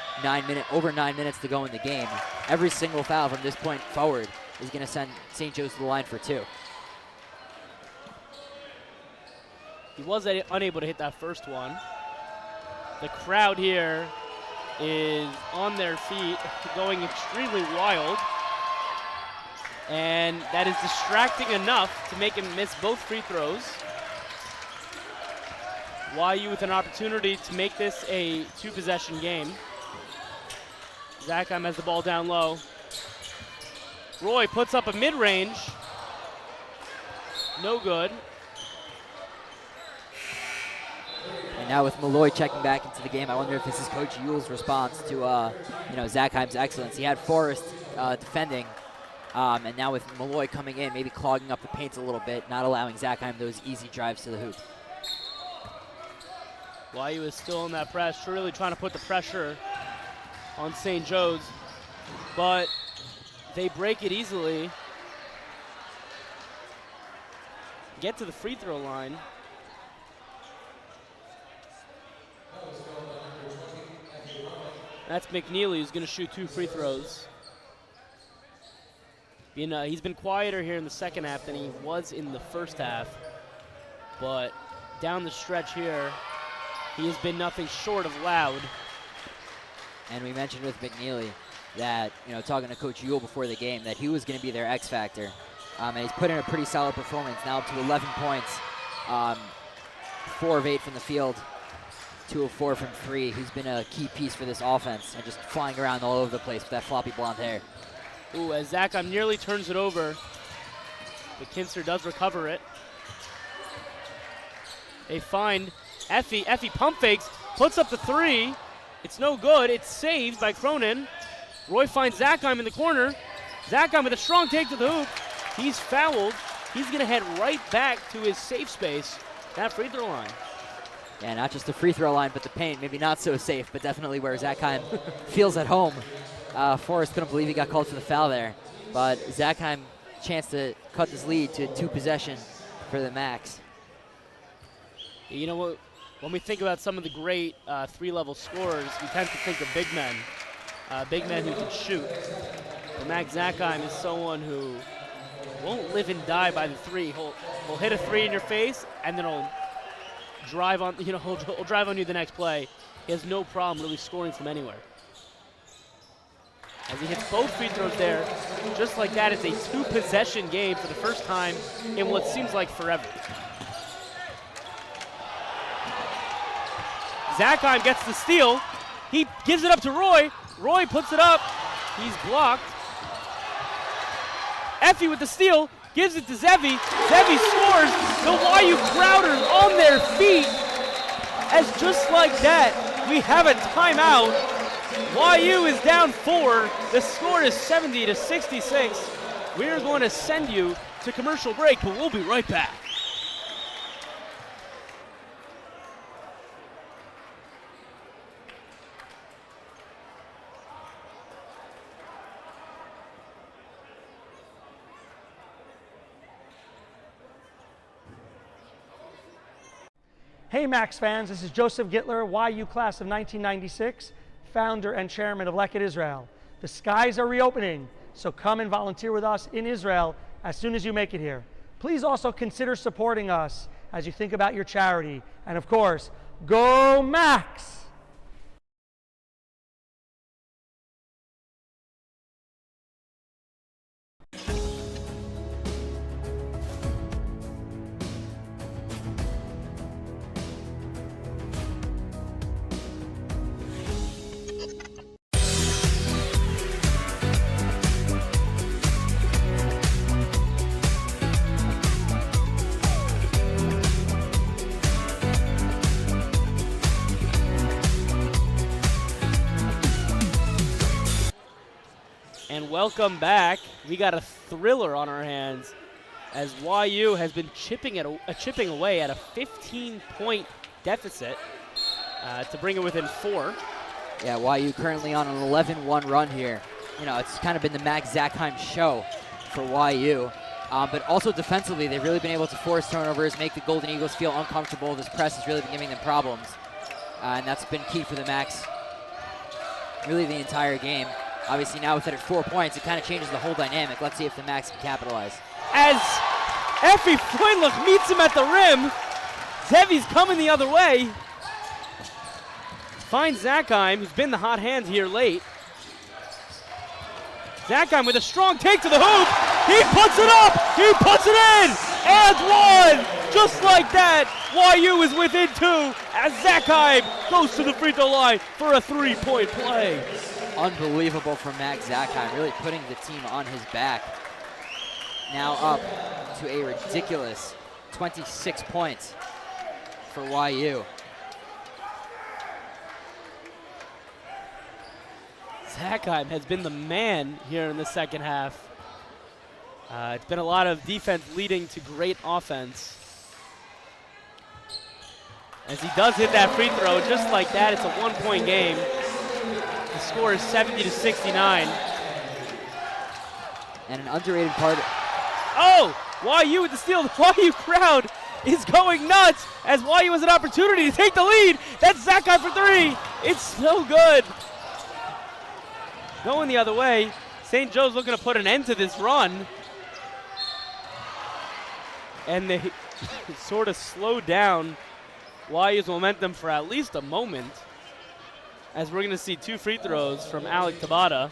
over 9 minutes to go in the game. Every single foul from this point forward is going to send St. Joe's to the line for 2. He was unable to hit that first one. The crowd here is on their feet, going extremely wild. And that is distracting enough to make him miss both free throws. YU with an opportunity to make this a 2-possession game. Zackheim has the ball down low. Roy puts up a mid-range. No good. And now with Malloy checking back into the game, I wonder if this is Coach Yule's response to Zackheim's excellence. He had Forrest defending, and now with Malloy coming in, maybe clogging up the paint a little bit, not allowing Zackheim those easy drives to the hoop. YU is still in that press, really trying to put the pressure on St. Joe's, but they break it easily. Get to the free throw line. That's McNeely, who's going to shoot 2 free throws. He's been quieter here in the second half than he was in the first half, but down the stretch here, he has been nothing short of loud. And we mentioned with McNeely that, talking to Coach Yule before the game, that he was going to be their X factor. And he's put in a pretty solid performance, now up to 11 points, 4 of 8 from the field, 2 of 4 from 3. He's been a key piece for this offense and just flying around all over the place with that floppy blonde hair. Ooh, as Zakheim nearly turns it over, but Kinster does recover it. They find Effie. Effie pump fakes, puts up the three. It's no good. It's saved by Cronin. Roy finds Zakheim in the corner. Zakheim with a strong take to the hoop. He's fouled. He's going to head right back to his safe space, that free throw line. Yeah, not just the free throw line, but the paint. Maybe not so safe, but definitely where Zakheim feels at home. Forrest couldn't believe he got called for the foul there. But Zakheim, chance to cut this lead to 2 possession for the Max. You know what? When we think about some of the great 3-level scorers, we tend to think of big men who can shoot. But Max Zakheim is someone who won't live and die by the three. He'll hit a three in your face, and then he'll drive on. He'll drive on you the next play. He has no problem really scoring from anywhere. As he hits both free throws there, just like that, it's a 2-possession game for the first time in what seems like forever. Zakheim gets the steal. He gives it up to Roy. Roy puts it up. He's blocked. Effie with the steal, gives it to Zevi. Zevi scores. The YU crowd are on their feet. As just like that, we have a timeout. YU is down 4. The score is 70-66. We're going to send you to commercial break, but we'll be right back. Hey Max fans, this is Joseph Gittler, YU class of 1996, founder and chairman of Leket Israel. The skies are reopening, so come and volunteer with us in Israel as soon as you make it here. Please also consider supporting us as you think about your charity. And of course, go Max! And welcome back. We got a thriller on our hands as YU has been chipping away at a 15-point deficit to bring it within 4. Yeah, YU currently on an 11-1 run here. You know, it's kind of been the Max Zakheim show for YU. But also defensively, they've really been able to force turnovers, make the Golden Eagles feel uncomfortable. This press has really been giving them problems. And that's been key for the Max really the entire game. Obviously now with it at 4 points, it kind of changes the whole dynamic. Let's see if the Max can capitalize. As Effie Freundlich meets him at the rim, Zevi's coming the other way. Finds Zakheim, who's been the hot hand here late. Zakheim with a strong take to the hoop. He puts it up. He puts it in. And 1. Just like that, YU is within 2 as Zakheim goes to the free throw line for a 3-point play. Unbelievable from Max Zakheim, really putting the team on his back. Now up to a ridiculous 26 points for YU. Zakheim has been the man here in the second half. It's been a lot of defense leading to great offense. As he does hit that free throw, just like that, it's a 1-point game. The score is 70-69. And an underrated part. Oh, YU with the steal. The YU crowd is going nuts as YU has an opportunity to take the lead. That's Zakheim for 3. It's so good. Going the other way. St. Joe's looking to put an end to this run. And they sort of slow down YU's momentum for at least a moment, as we're going to see 2 free throws from Alec Tabata.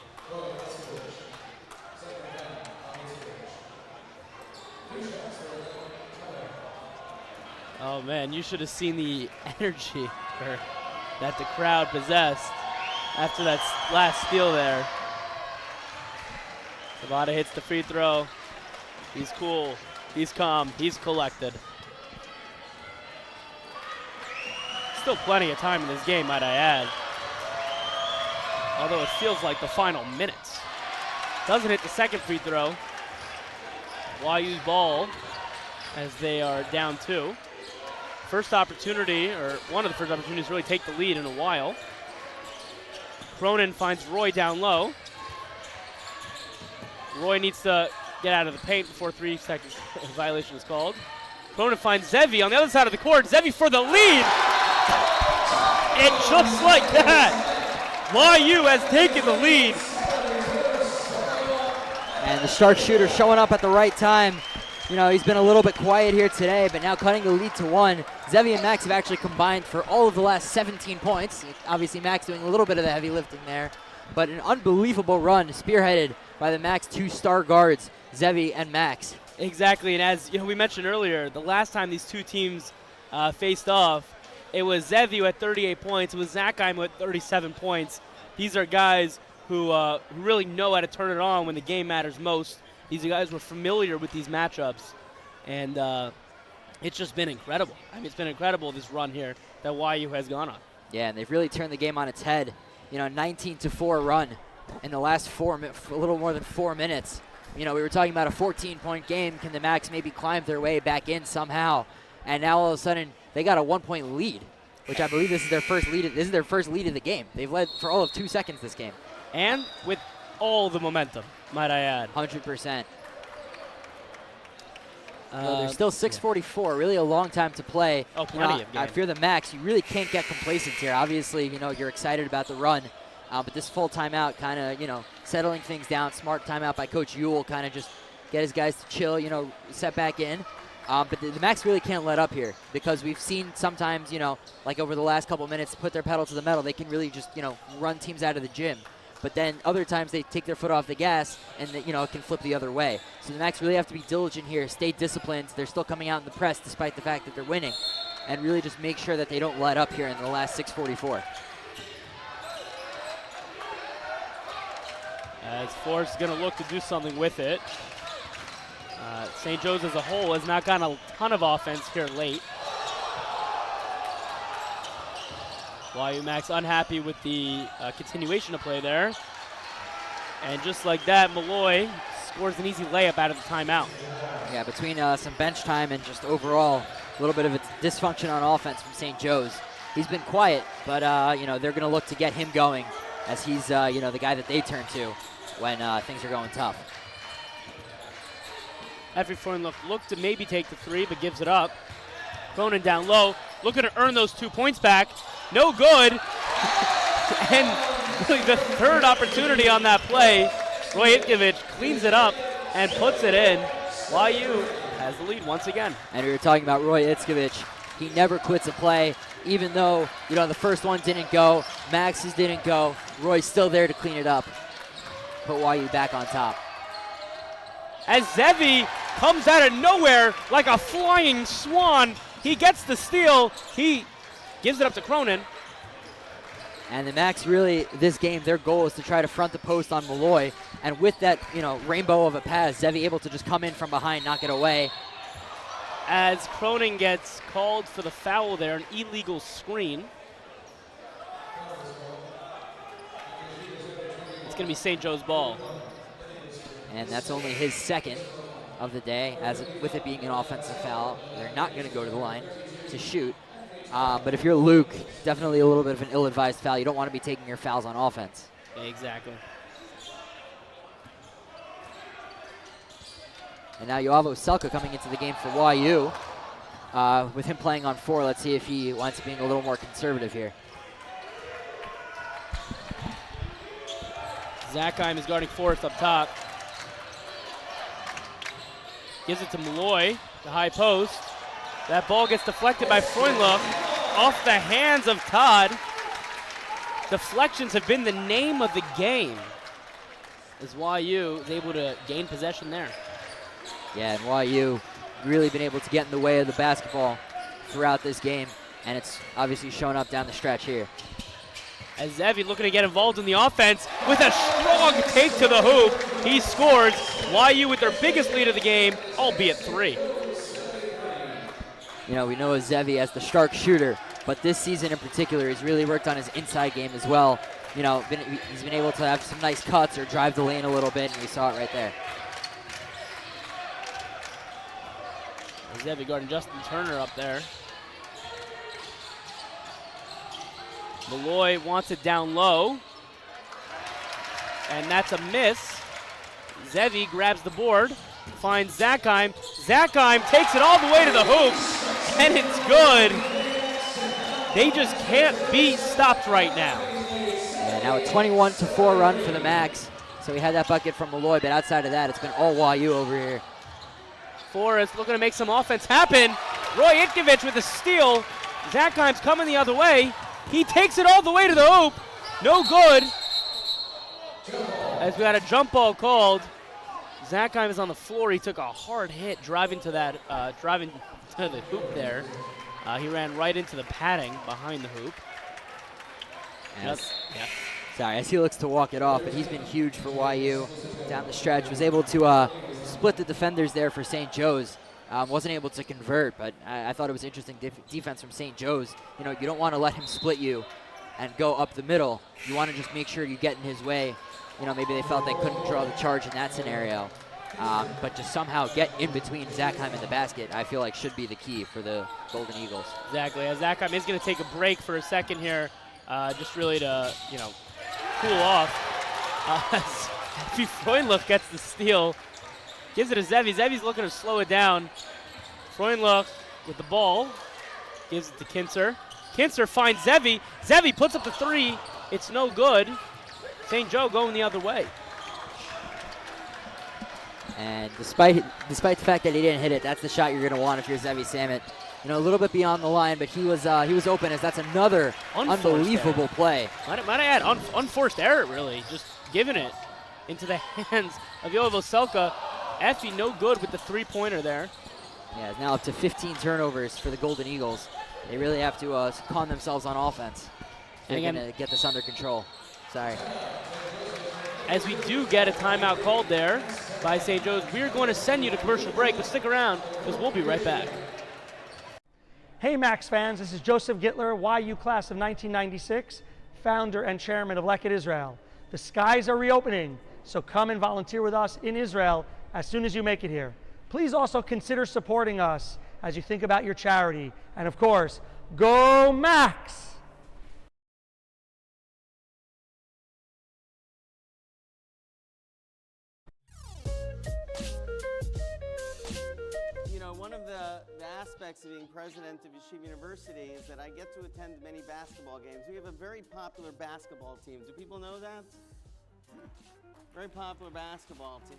Oh man, you should have seen the energy that the crowd possessed after that last steal there. Tabata hits the free throw. He's cool. He's calm. He's collected. Still plenty of time in this game, might I add. Although it feels like the final minutes. Doesn't hit the second free throw. YU's ball as they are down 2. First opportunity, or one of the first opportunities to really take the lead in a while. Cronin finds Roy down low. Roy needs to get out of the paint before 3 seconds violation is called. Cronin finds Zevi on the other side of the court. Zevi for the lead. And just like that, YU has taken the lead. And the sharpshooter showing up at the right time. You know, he's been a little bit quiet here today, but now cutting the lead to 1. Zevi and Max have actually combined for all of the last 17 points. Obviously, Max doing a little bit of the heavy lifting there, but an unbelievable run spearheaded by the Max 2 star guards, Zevi and Max. Exactly, and as we mentioned earlier, the last time these two teams faced off, it was Zevi who had 38 points. It was Zachheim who had 37 points. These are guys who really know how to turn it on when the game matters most. These guys were familiar with these matchups, and it's just been incredible. I mean, it's been incredible, this run here that YU has gone on. Yeah, and they've really turned the game on its head. 19-4 run in the last a little more than 4 minutes. We were talking about a 14-point game. Can the Max maybe climb their way back in somehow? And now all of a sudden they got a 1-point lead, which I believe this is their first lead. This is their first lead of the game. They've led for all of 2 seconds this game. And with all the momentum, might I add. 100%. There's still 6:44, really a long time to play. Oh, plenty of game. I fear the Max, you really can't get complacent here. Obviously, you're excited about the run, but this full timeout kind of, settling things down. Smart timeout by Coach Ewell, kind of just get his guys to chill, set back in. But the Max really can't let up here because we've seen sometimes, like over the last couple minutes, put their pedal to the metal. They can really just, run teams out of the gym. But then other times they take their foot off the gas and, it can flip the other way. So the Max really have to be diligent here, stay disciplined. They're still coming out in the press despite the fact that they're winning, and really just make sure that they don't let up here in the last 6:44. As Forrest is going to look to do something with it. St. Joe's as a whole has not gotten a ton of offense here late. YU Max unhappy with the continuation of play there. And just like that, Malloy scores an easy layup out of the timeout. Yeah, between some bench time and just overall a little bit of a dysfunction on offense from St. Joe's. He's been quiet, but they're going to look to get him going as he's the guy that they turn to when things are going tough. Effie Freundlich looked to maybe take the 3, but gives it up. Cronin down low, looking to earn those 2 points back. No good. And really the third opportunity on that play, Roy Itkevich cleans it up and puts it in. YU has the lead once again. And we were talking about Roy Itkevich. He never quits a play, even though the first one didn't go, Max's didn't go. Roy's still there to clean it up. Put YU back on top. As Zevi comes out of nowhere like a flying swan, he gets the steal. He gives it up to Cronin. And the Max really, this game, their goal is to try to front the post on Malloy. And with that, rainbow of a pass, Zevi able to just come in from behind, knock it away. As Cronin gets called for the foul there, an illegal screen. It's going to be St. Joe's ball. And that's only his second of the day, with it being an offensive foul. They're not going to go to the line to shoot. But if you're Luke, definitely a little bit of an ill-advised foul. You don't want to be taking your fouls on offense. Exactly. And now Yoavo Selka coming into the game for YU. With him playing on 4, let's see if he winds up being a little more conservative here. Zachheim is guarding Forrest up top. Gives it to Malloy, the high post. That ball gets deflected by Freundlich off the hands of Todd. Deflections have been the name of the game as YU is able to gain possession there. Yeah, and YU really been able to get in the way of the basketball throughout this game, and it's obviously shown up down the stretch here. as Zevi looking to get involved in the offense with a strong take to the hoop. He scores. YU with their biggest lead of the game, albeit 3. You know, we know Zevi as the shark shooter, but this season in particular, he's really worked on his inside game as well. You know, he's been able to have some nice cuts or drive the lane a little bit, and we saw it right there. Zevi guarding Justin Turner up there. Malloy wants it down low, and that's a miss. Zevi grabs the board, finds Zakheim. Zakheim takes it all the way to the hoop, and it's good. They just can't be stopped right now. Yeah, now a 21-4 run for the Max. So we had that bucket from Malloy, but outside of that, it's been all YU over here. Forrest looking to make some offense happen. Roy Itkovich with a steal. Zakheim's coming the other way. He takes it all the way to the hoop. No good. As we had a jump ball called. Zakheim is on the floor. He took a hard hit driving to the hoop there. He ran right into the padding behind the hoop. Sorry, as he looks to walk it off, but he's been huge for YU down the stretch. Was able to split the defenders there for St. Joe's. Wasn't able to convert, but I thought it was interesting defense from St. Joe's. You know, you don't want to let him split you and go up the middle. You want to just make sure you get in his way. You know, maybe they felt they couldn't draw the charge in that scenario. But just somehow get in between Zakheim and the basket, I feel like should be the key for the Golden Eagles. Exactly. As Zakheim is going to take a break for a second here, just really to, you know, cool off. As Freundlich gets the steal. Gives it to Zevi. Zevi's looking to slow it down. Freundlich with the ball. Gives it to Kinzer. Kinzer finds Zevi. Zevi puts up the 3. It's no good. St. Joe going the other way. And despite the fact that he didn't hit it, that's the shot you're going to want if you're Zevi Samet. You know, a little bit beyond the line, but he was open, as that's another unbelievable play. Might I add, unforced error, really. Just giving it into the hands of Yoel Voselka. Effie no good with the 3-pointer there. Yeah, it's now up to 15 turnovers for the Golden Eagles. They really have to calm themselves on offense. They're going to get this under control. Sorry. As we do get a timeout called there by St. Joe's, we're going to send you to commercial break, but stick around because we'll be right back. Hey Max fans, this is Joseph Gittler, YU class of 1996, founder and chairman of Leket Israel. The skies are reopening, so come and volunteer with us in Israel as soon as you make it here. Please also consider supporting us as you think about your charity. And of course, go Max! You know, one of the aspects of being president of Yeshiva University is that I get to attend many basketball games. We have a very popular basketball team. Do people know that? Very popular basketball team.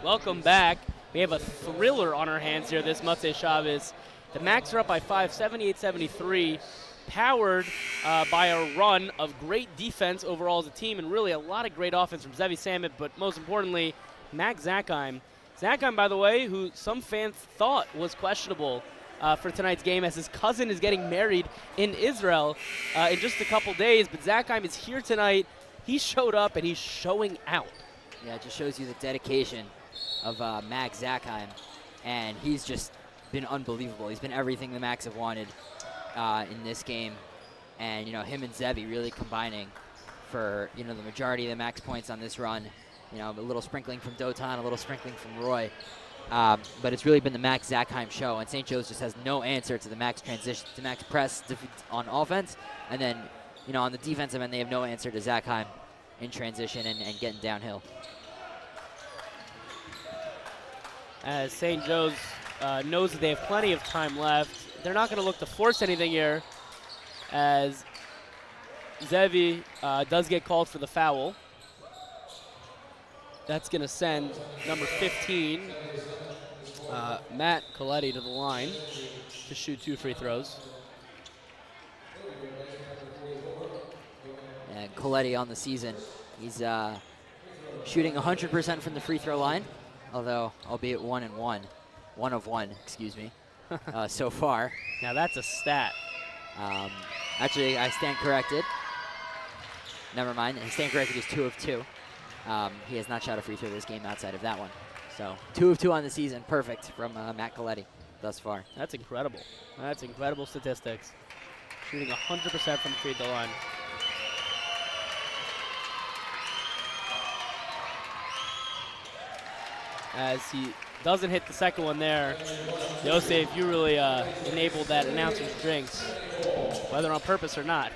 Welcome back. We have a thriller on our hands here this Motzei Shabbos. The Macs are up by 5, 78-73, powered by a run of great defense overall as a team and really a lot of great offense from Zevi Samet, but most importantly, Max Zakheim. Zakheim, by the way, who some fans thought was questionable for tonight's game as his cousin is getting married in Israel in just a couple days, but Zakheim is here tonight. He showed up and he's showing out. Yeah, it just shows you the dedication of Max Zakheim, and he's just been unbelievable. He's been everything the Macs have wanted in this game, and you know, him and Zevi really combining for, you know, the majority of the Max points on this run. You know, a little sprinkling from Dotan, a little sprinkling from Roy, but it's really been the Max Zakheim show, and St. Joe's just has no answer to the Max transition, to Max press on offense, and then, you know, on the defensive end, they have no answer to Zakheim in transition and getting downhill. As St. Joe's knows that they have plenty of time left, they're not going to look to force anything here, as Zevi does get called for the foul. That's going to send number 15, Matt Coletti, to the line to shoot 2 free throws. And Coletti on the season, he's shooting 100% from the free throw line, although albeit 1 of 1, excuse me. so far. Now that's a stat. Actually, I stand corrected. Never mind. I stand corrected. He's 2 of 2. He has not shot a free throw this game outside of that one. So 2 of 2 on the season. Perfect from Matt Coletti thus far. That's incredible. That's incredible statistics. Shooting 100% from the free throw line. As he doesn't hit the second one there, Yosef, you really enabled that announcer's drinks, whether on purpose or not.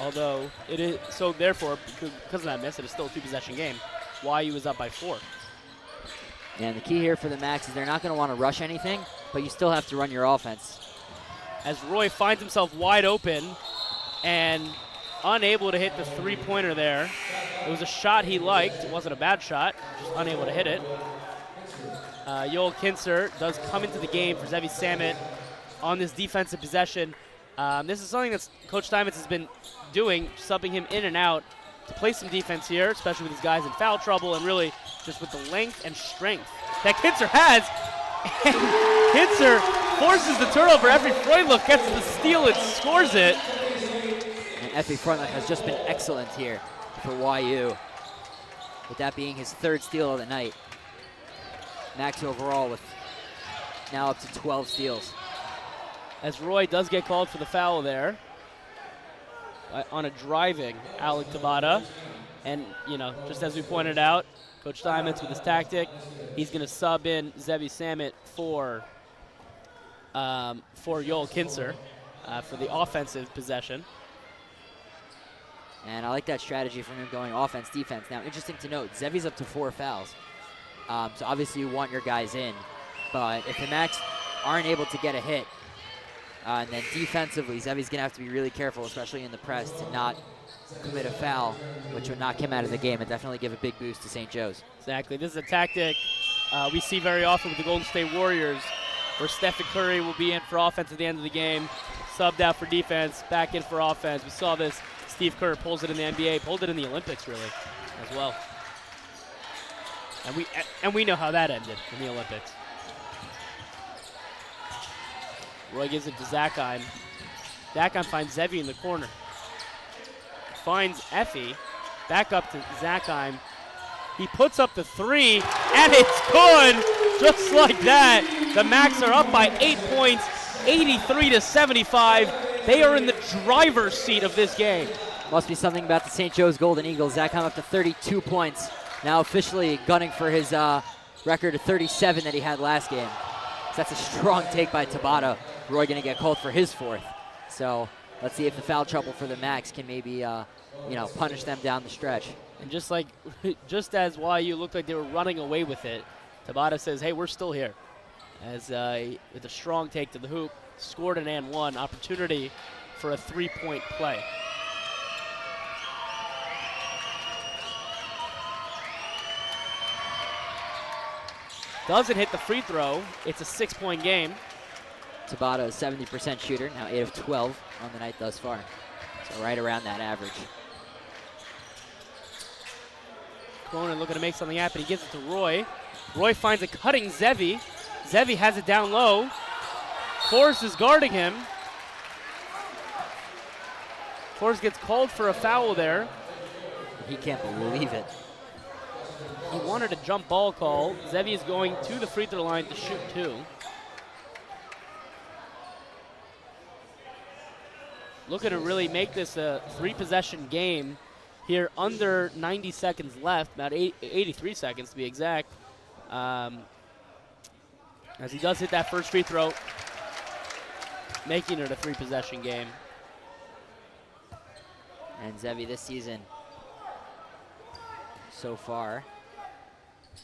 Although it is, so therefore, because of that miss, it is still a 2-possession game. YU is up by 4. And the key here for the Max is they're not going to want to rush anything, but you still have to run your offense. As Roy finds himself wide open and unable to hit the three-pointer there. It was a shot he liked. It wasn't a bad shot, just unable to hit it. Yoel Kinser does come into the game for Zevi Samet on this defensive possession. This is something that Coach Steinmetz has been doing, subbing him in and out to play some defense here, especially with his guys in foul trouble and really just with the length and strength that Kinser has. Kinser forces the turnover. Effie Freundlich gets the steal and scores it. And Effie Freundlich has just been excellent here for YU, with that being his 3rd steal of the night. Max overall with now up to 12 steals. As Roy does get called for the foul there on a driving Alec Tabata. And, you know, just as we pointed out, Coach Steinmetz with his tactic, he's going to sub in Zevi Samet for Yoel Kinser for the offensive possession. And I like that strategy from him going offense, defense. Now, interesting to note, Zevi's up to 4 fouls. So obviously you want your guys in. But if the Max aren't able to get a hit, and then defensively, Zevi's going to have to be really careful, especially in the press, to not commit a foul, which would knock him out of the game and definitely give a big boost to St. Joe's. Exactly. This is a tactic we see very often with the Golden State Warriors, where Stephen Curry will be in for offense at the end of the game, subbed out for defense, back in for offense. We saw this. Steve Kerr pulls it in the NBA, pulled it in the Olympics, really, as well. And we know how that ended in the Olympics. Roy gives it to Zakheim. Zakheim finds Zevi in the corner. Finds Effie. Back up to Zakheim. He puts up the 3, and it's good! Just like that. The Max are up by 8 points, 83-75. They are in the driver's seat of this game. Must be something about the St. Joe's Golden Eagles. Zakheim up to 32 points. Now officially gunning for his record of 37 that he had last game. So that's a strong take by Tabata. Roy going to get called for his 4th. So let's see if the foul trouble for the Max can maybe punish them down the stretch. And just as YU looked like they were running away with it, Tabata says, hey, we're still here. As with a strong take to the hoop, scored an and one, opportunity for a 3-point play. Doesn't hit the free throw. It's a 6-point game. Tabata is 70% shooter, now 8 of 12 on the night thus far. So right around that average. Cronin looking to make something happen. He gives it to Roy. Roy finds a cutting Zevi. Zevi has it down low. Forrest is guarding him. Forrest gets called for a foul there. He can't believe it. He wanted a jump ball call. Zevi is going to the free throw line to shoot 2. Looking to really make this a 3-possession game here, under 90 seconds left, about 83 seconds to be exact. As he does hit that first free throw, making it a 3-possession game. And Zevi this season so far,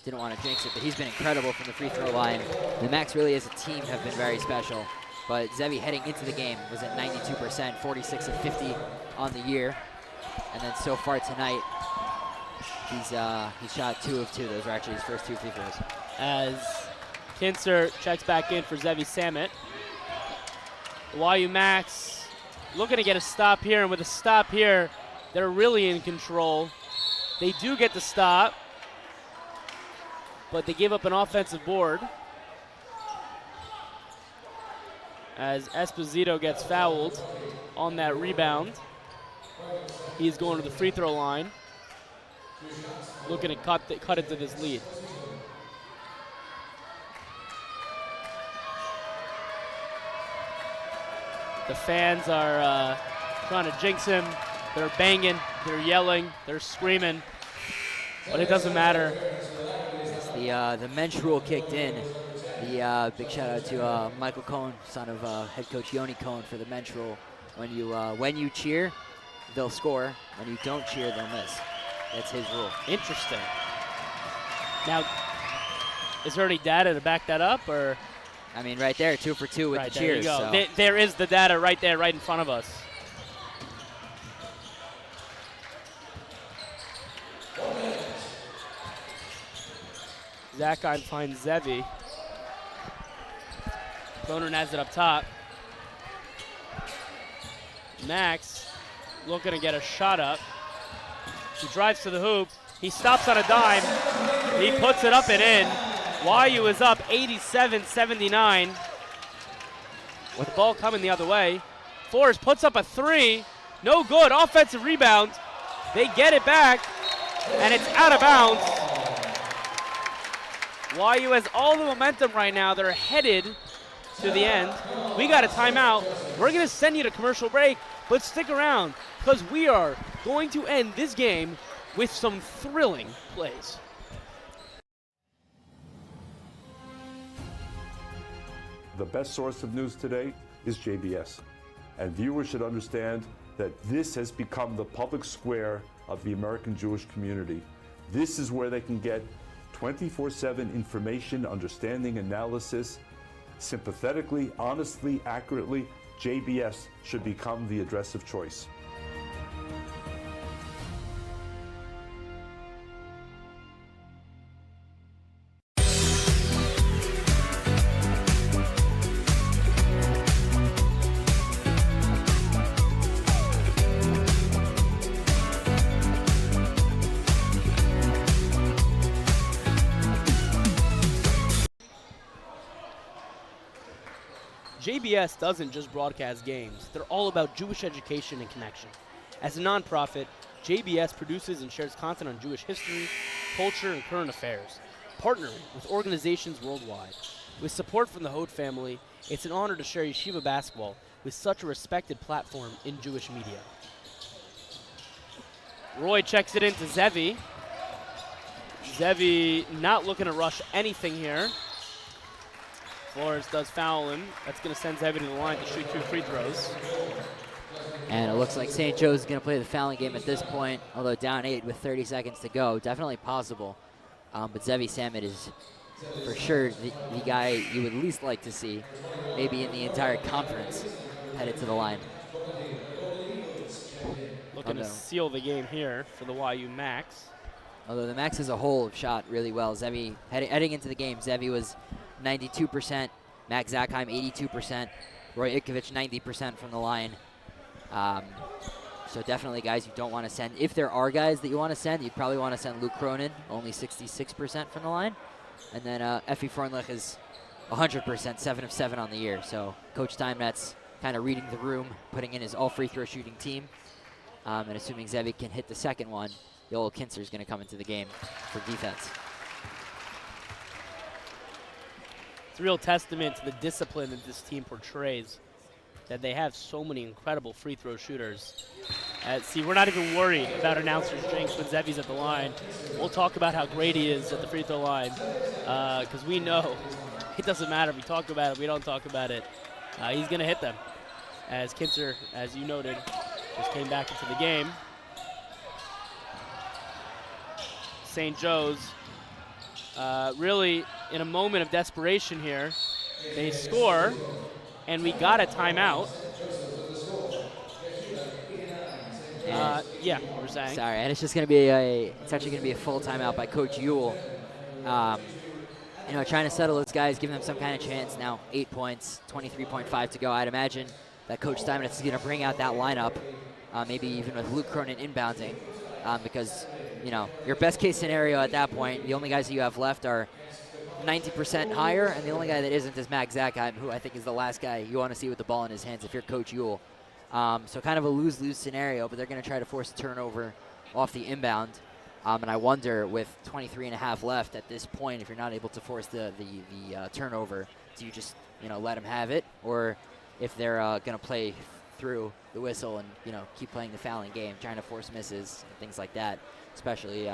didn't want to jinx it, but he's been incredible from the free throw line. The Max really as a team have been very special. But Zevi heading into the game was at 92%, 46 of 50 on the year. And then so far tonight, he's shot 2 of 2. Those are actually his first 2 free throws. As Kinser checks back in for Zevi Samet. The YU Max looking to get a stop here, and with a stop here, they're really in control. They do get the stop, but they give up an offensive board. as Esposito gets fouled on that rebound. He's going to the free throw line, looking to cut into this lead. The fans are trying to jinx him. They're banging, they're yelling, they're screaming, but it doesn't matter. The men's rule kicked in. The big shout out to Michael Cohen, son of head coach Yoni Cohen, for the men's rule. When you cheer, they'll score. When you don't cheer, they'll miss. That's his rule. Interesting. Now, is there any data to back that up, or? I mean, right there, 2 for 2 with right, the cheers. There you go. So. There is the data right there, right in front of us. Zakheim finds Zevi. Loren has it up top. Max looking to get a shot up. He drives to the hoop. He stops on a dime. He puts it up and in. YU is up 87-79. With the ball coming the other way. Forrest puts up a three. No good. Offensive rebound. They get it back, and it's out of bounds. YU has all the momentum right now. They're headed to the end. We got a timeout. We're going to send you to commercial break, but stick around because we are going to end this game with some thrilling plays. The best source of news today is JBS. And viewers should understand that this has become the public square of the American Jewish community. This is where they can get 24/7 information, understanding, analysis, sympathetically, honestly, accurately. JBS should become the address of choice. JBS doesn't just broadcast games. They're all about Jewish education and connection. As a nonprofit, JBS produces and shares content on Jewish history, culture, and current affairs, partnering with organizations worldwide. With support from the Hode family, it's an honor to share Yeshiva basketball with such a respected platform in Jewish media. Roy checks it into Zevi. Zevi not looking to rush anything here. Flores does foul him. That's going to send Zevi to the line to shoot 2 free throws. And it looks like St. Joe's is going to play the fouling game at this point, although down 8 with 30 seconds to go. Definitely possible. But Zevi Samit is for sure the guy you would least like to see, maybe in the entire conference, headed to the line. Looking to seal the game here for the YU Max. Although the Max as a whole have shot really well. Zevi, heading into the game, Zevi was 92%, Max Zakheim 82%, Roy Ivkovic 90% from the line. So definitely guys you don't want to send. If there are guys that you want to send, you'd probably want to send Luke Cronin, only 66% from the line. And then Effie Freundlich is 100%, 7 of 7 on the year. So Coach Timeout's kind of reading the room, putting in his all free throw shooting team. And assuming Zevi can hit the second one, the old Kinzer is going to come into the game for defense. It's a real testament to the discipline that this team portrays, that they have so many incredible free throw shooters. See, we're not even worried about announcers' jinx when Zevi's at the line. We'll talk about how great he is at the free throw line because we know it doesn't matter if we talk about it, we don't talk about it. He's going to hit them. As Kinzer, as you noted, just came back into the game. St. Joe's really in a moment of desperation here. They score, and we got a timeout. Yeah, we're saying. Sorry, and it's just going to be it's actually going to be a full timeout by Coach Ewell. Trying to settle those guys, giving them some kind of chance. Now 8 points, 23.5 to go. I'd imagine that Coach Steinmetz is going to bring out that lineup, maybe even with Luke Cronin inbounding, because your best case scenario at that point, the only guys that you have left are 90% higher, and the only guy that isn't is Max Zackheim, who I think is the last guy you want to see with the ball in his hands if you're Coach Ewell. So kind of a lose-lose scenario, but they're going to try to force a turnover off the inbound. And I wonder, with 23 and a half left at this point, if you're not able to force the turnover, do you just let them have it, or if they're going to play through the whistle and keep playing the fouling game, trying to force misses and things like that. Especially,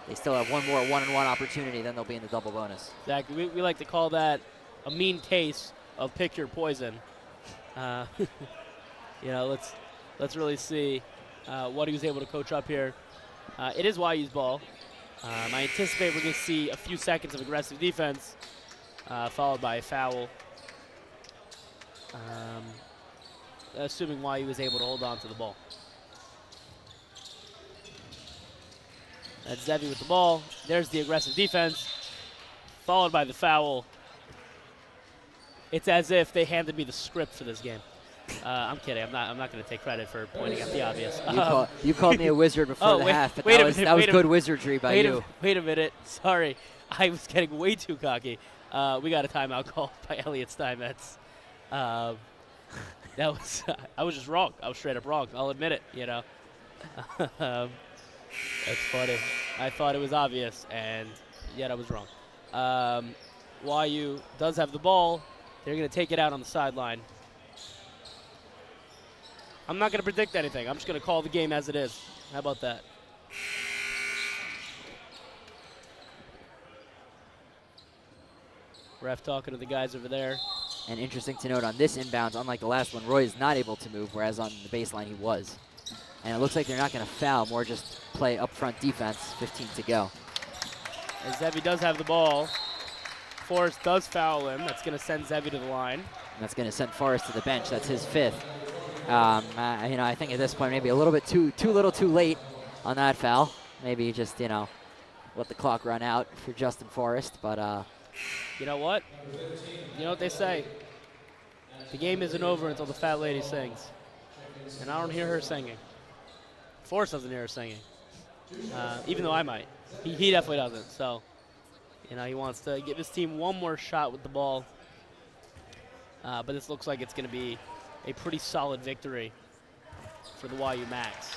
they still have one more one-on-one opportunity, then they'll be in the double bonus. Zach, we like to call that a mean case of pick your poison. Let's really see what he was able to coach up here. It is YU's ball. I anticipate we're going to see a few seconds of aggressive defense, followed by a foul. Assuming YU was able to hold on to the ball. That's Zevi with the ball. There's the aggressive defense, followed by the foul. It's as if they handed me the script for this game. I'm kidding. I'm not going to take credit for pointing out the obvious. You called me a wizard before the half, but that was good wizardry by you. Wait a minute. Sorry. I was getting way too cocky. We got a timeout call by Elliot Steinmetz. I was just wrong. I was straight up wrong. I'll admit it, That's funny. I thought it was obvious, and yet I was wrong. YU does have the ball. They're going to take it out on the sideline. I'm not going to predict anything. I'm just going to call the game as it is. How about that? Ref talking to the guys over there. And interesting to note on this inbounds, unlike the last one, Roy is not able to move, whereas on the baseline he was. And it looks like they're not going to foul, more just play up-front defense, 15 to go. And Zevi does have the ball. Forrest does foul him. That's going to send Zevi to the line. And that's going to send Forrest to the bench. That's his fifth. I think at this point maybe a little bit too little too late on that foul. Maybe just, let the clock run out for Justin Forrest. But you know what? You know what they say? The game isn't over until the fat lady sings. And I don't hear her singing. Forrest doesn't hear her singing. Even though I might. He definitely doesn't. So, he wants to give his team one more shot with the ball. But this looks like it's going to be a pretty solid victory for the YU Max.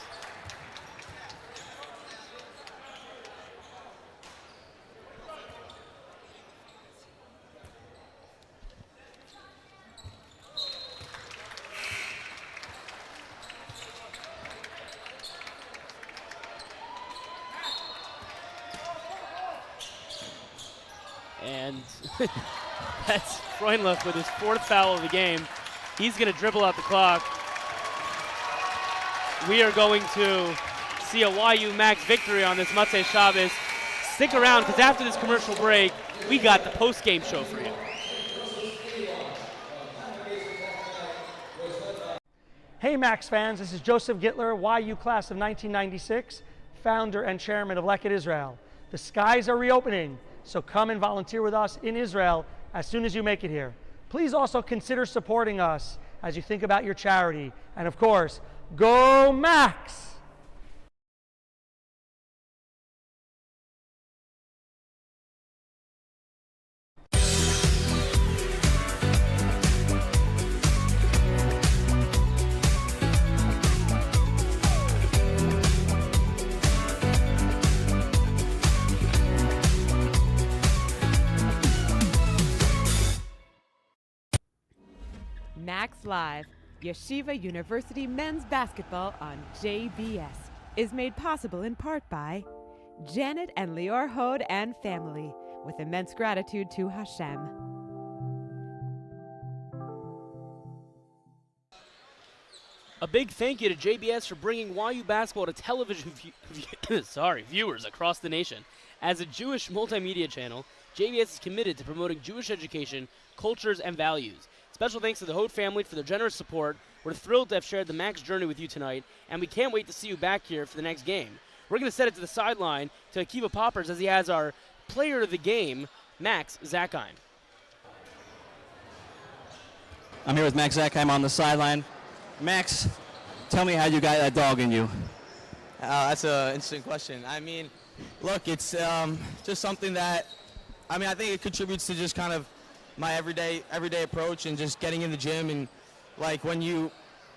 And that's Freundlich with his fourth foul of the game. He's going to dribble out the clock. We are going to see a YU Max victory on this Matzeh Shabbos. Stick around, because after this commercial break, we got the post-game show for you. Hey Max fans, this is Joseph Gittler, YU class of 1996, founder and chairman of Leket Israel. The skies are reopening, so come and volunteer with us in Israel as soon as you make it here. Please also consider supporting us as you think about your charity. And of course, go Max! Max Live, Yeshiva University men's basketball on JBS, is made possible in part by Janet and Lior Hod and family, with immense gratitude to Hashem. A big thank you to JBS for bringing YU basketball to television viewers across the nation. As a Jewish multimedia channel, JBS is committed to promoting Jewish education, cultures, and values. Special thanks to the Hode family for their generous support. We're thrilled to have shared the Max journey with you tonight, and we can't wait to see you back here for the next game. We're going to set it to the sideline to Akiva Poppers as he has our player of the game, Max Zackheim. I'm here with Max Zackheim on the sideline. Max, tell me how you got that dog in you. That's an interesting question. I mean, look, it's just something that I mean, I think it contributes to just kind of my everyday approach and just getting in the gym. And like when you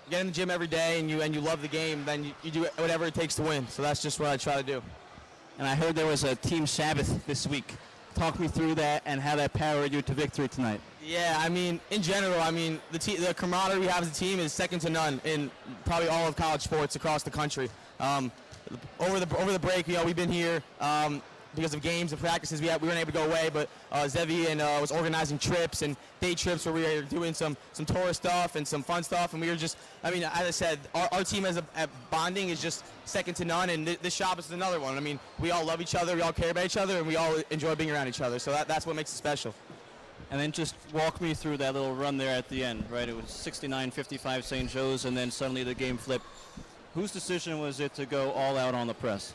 get in the gym every day and you love the game, then you do whatever it takes to win. So that's just what I try to do. And I heard there was a team Sabbath this week. Talk me through that and how that powered you to victory tonight. Yeah, I mean, in general, I mean, the camaraderie we have as a team is second to none in probably all of college sports across the country. Over the break, we've been here because of games and practices. We weren't able to go away, but Zevi was organizing trips and day trips where we were doing some tourist stuff and some fun stuff. And we were just, I mean, as I said, our team as a bonding is just second to none. And this Shabbos is another one. I mean, we all love each other, we all care about each other, and we all enjoy being around each other. So that's what makes it special. And then just walk me through that little run there at the end, right? It was 69-55 St. Joe's, and then suddenly the game flipped. Whose decision was it to go all out on the press?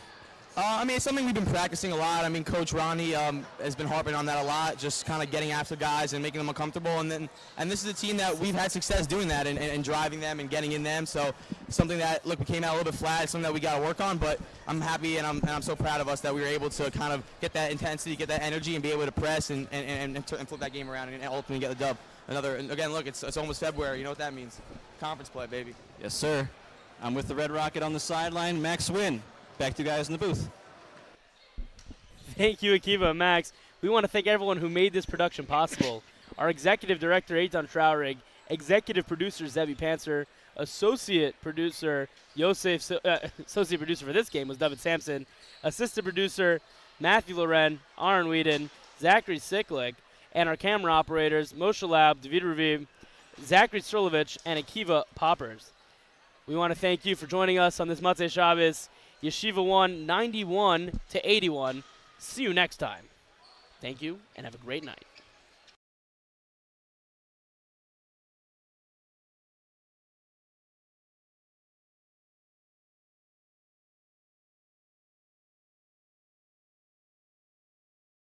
I mean, it's something we've been practicing a lot. I mean, Coach Ronnie has been harping on that a lot, just kind of getting after guys and making them uncomfortable. And this is a team that we've had success doing that and driving them and getting in them. So it's something that, look, we came out a little bit flat. It's something that we got to work on. But I'm happy and I'm so proud of us that we were able to kind of get that intensity, get that energy, and be able to press and flip that game around and ultimately get the dub. Again, look, it's almost February. You know what that means? Conference play, baby. Yes, sir. I'm with the Red Rocket on the sideline. Max Wynn. Back to you guys in the booth. Thank you, Akiva and Max. We want to thank everyone who made this production possible. Our executive director, Eitan Traurig, executive producer, Zevi Pancer, associate producer for this game was David Samson, assistant producer, Matthew Loren, Aaron Whedon, Zachary Siklik, and our camera operators, Moshe Lab, David Raviv, Zachary Strolovich, and Akiva Poppers. We want to thank you for joining us on this Motzei Shabbos. Yeshiva won 91-81. See you next time. Thank you, and have a great night.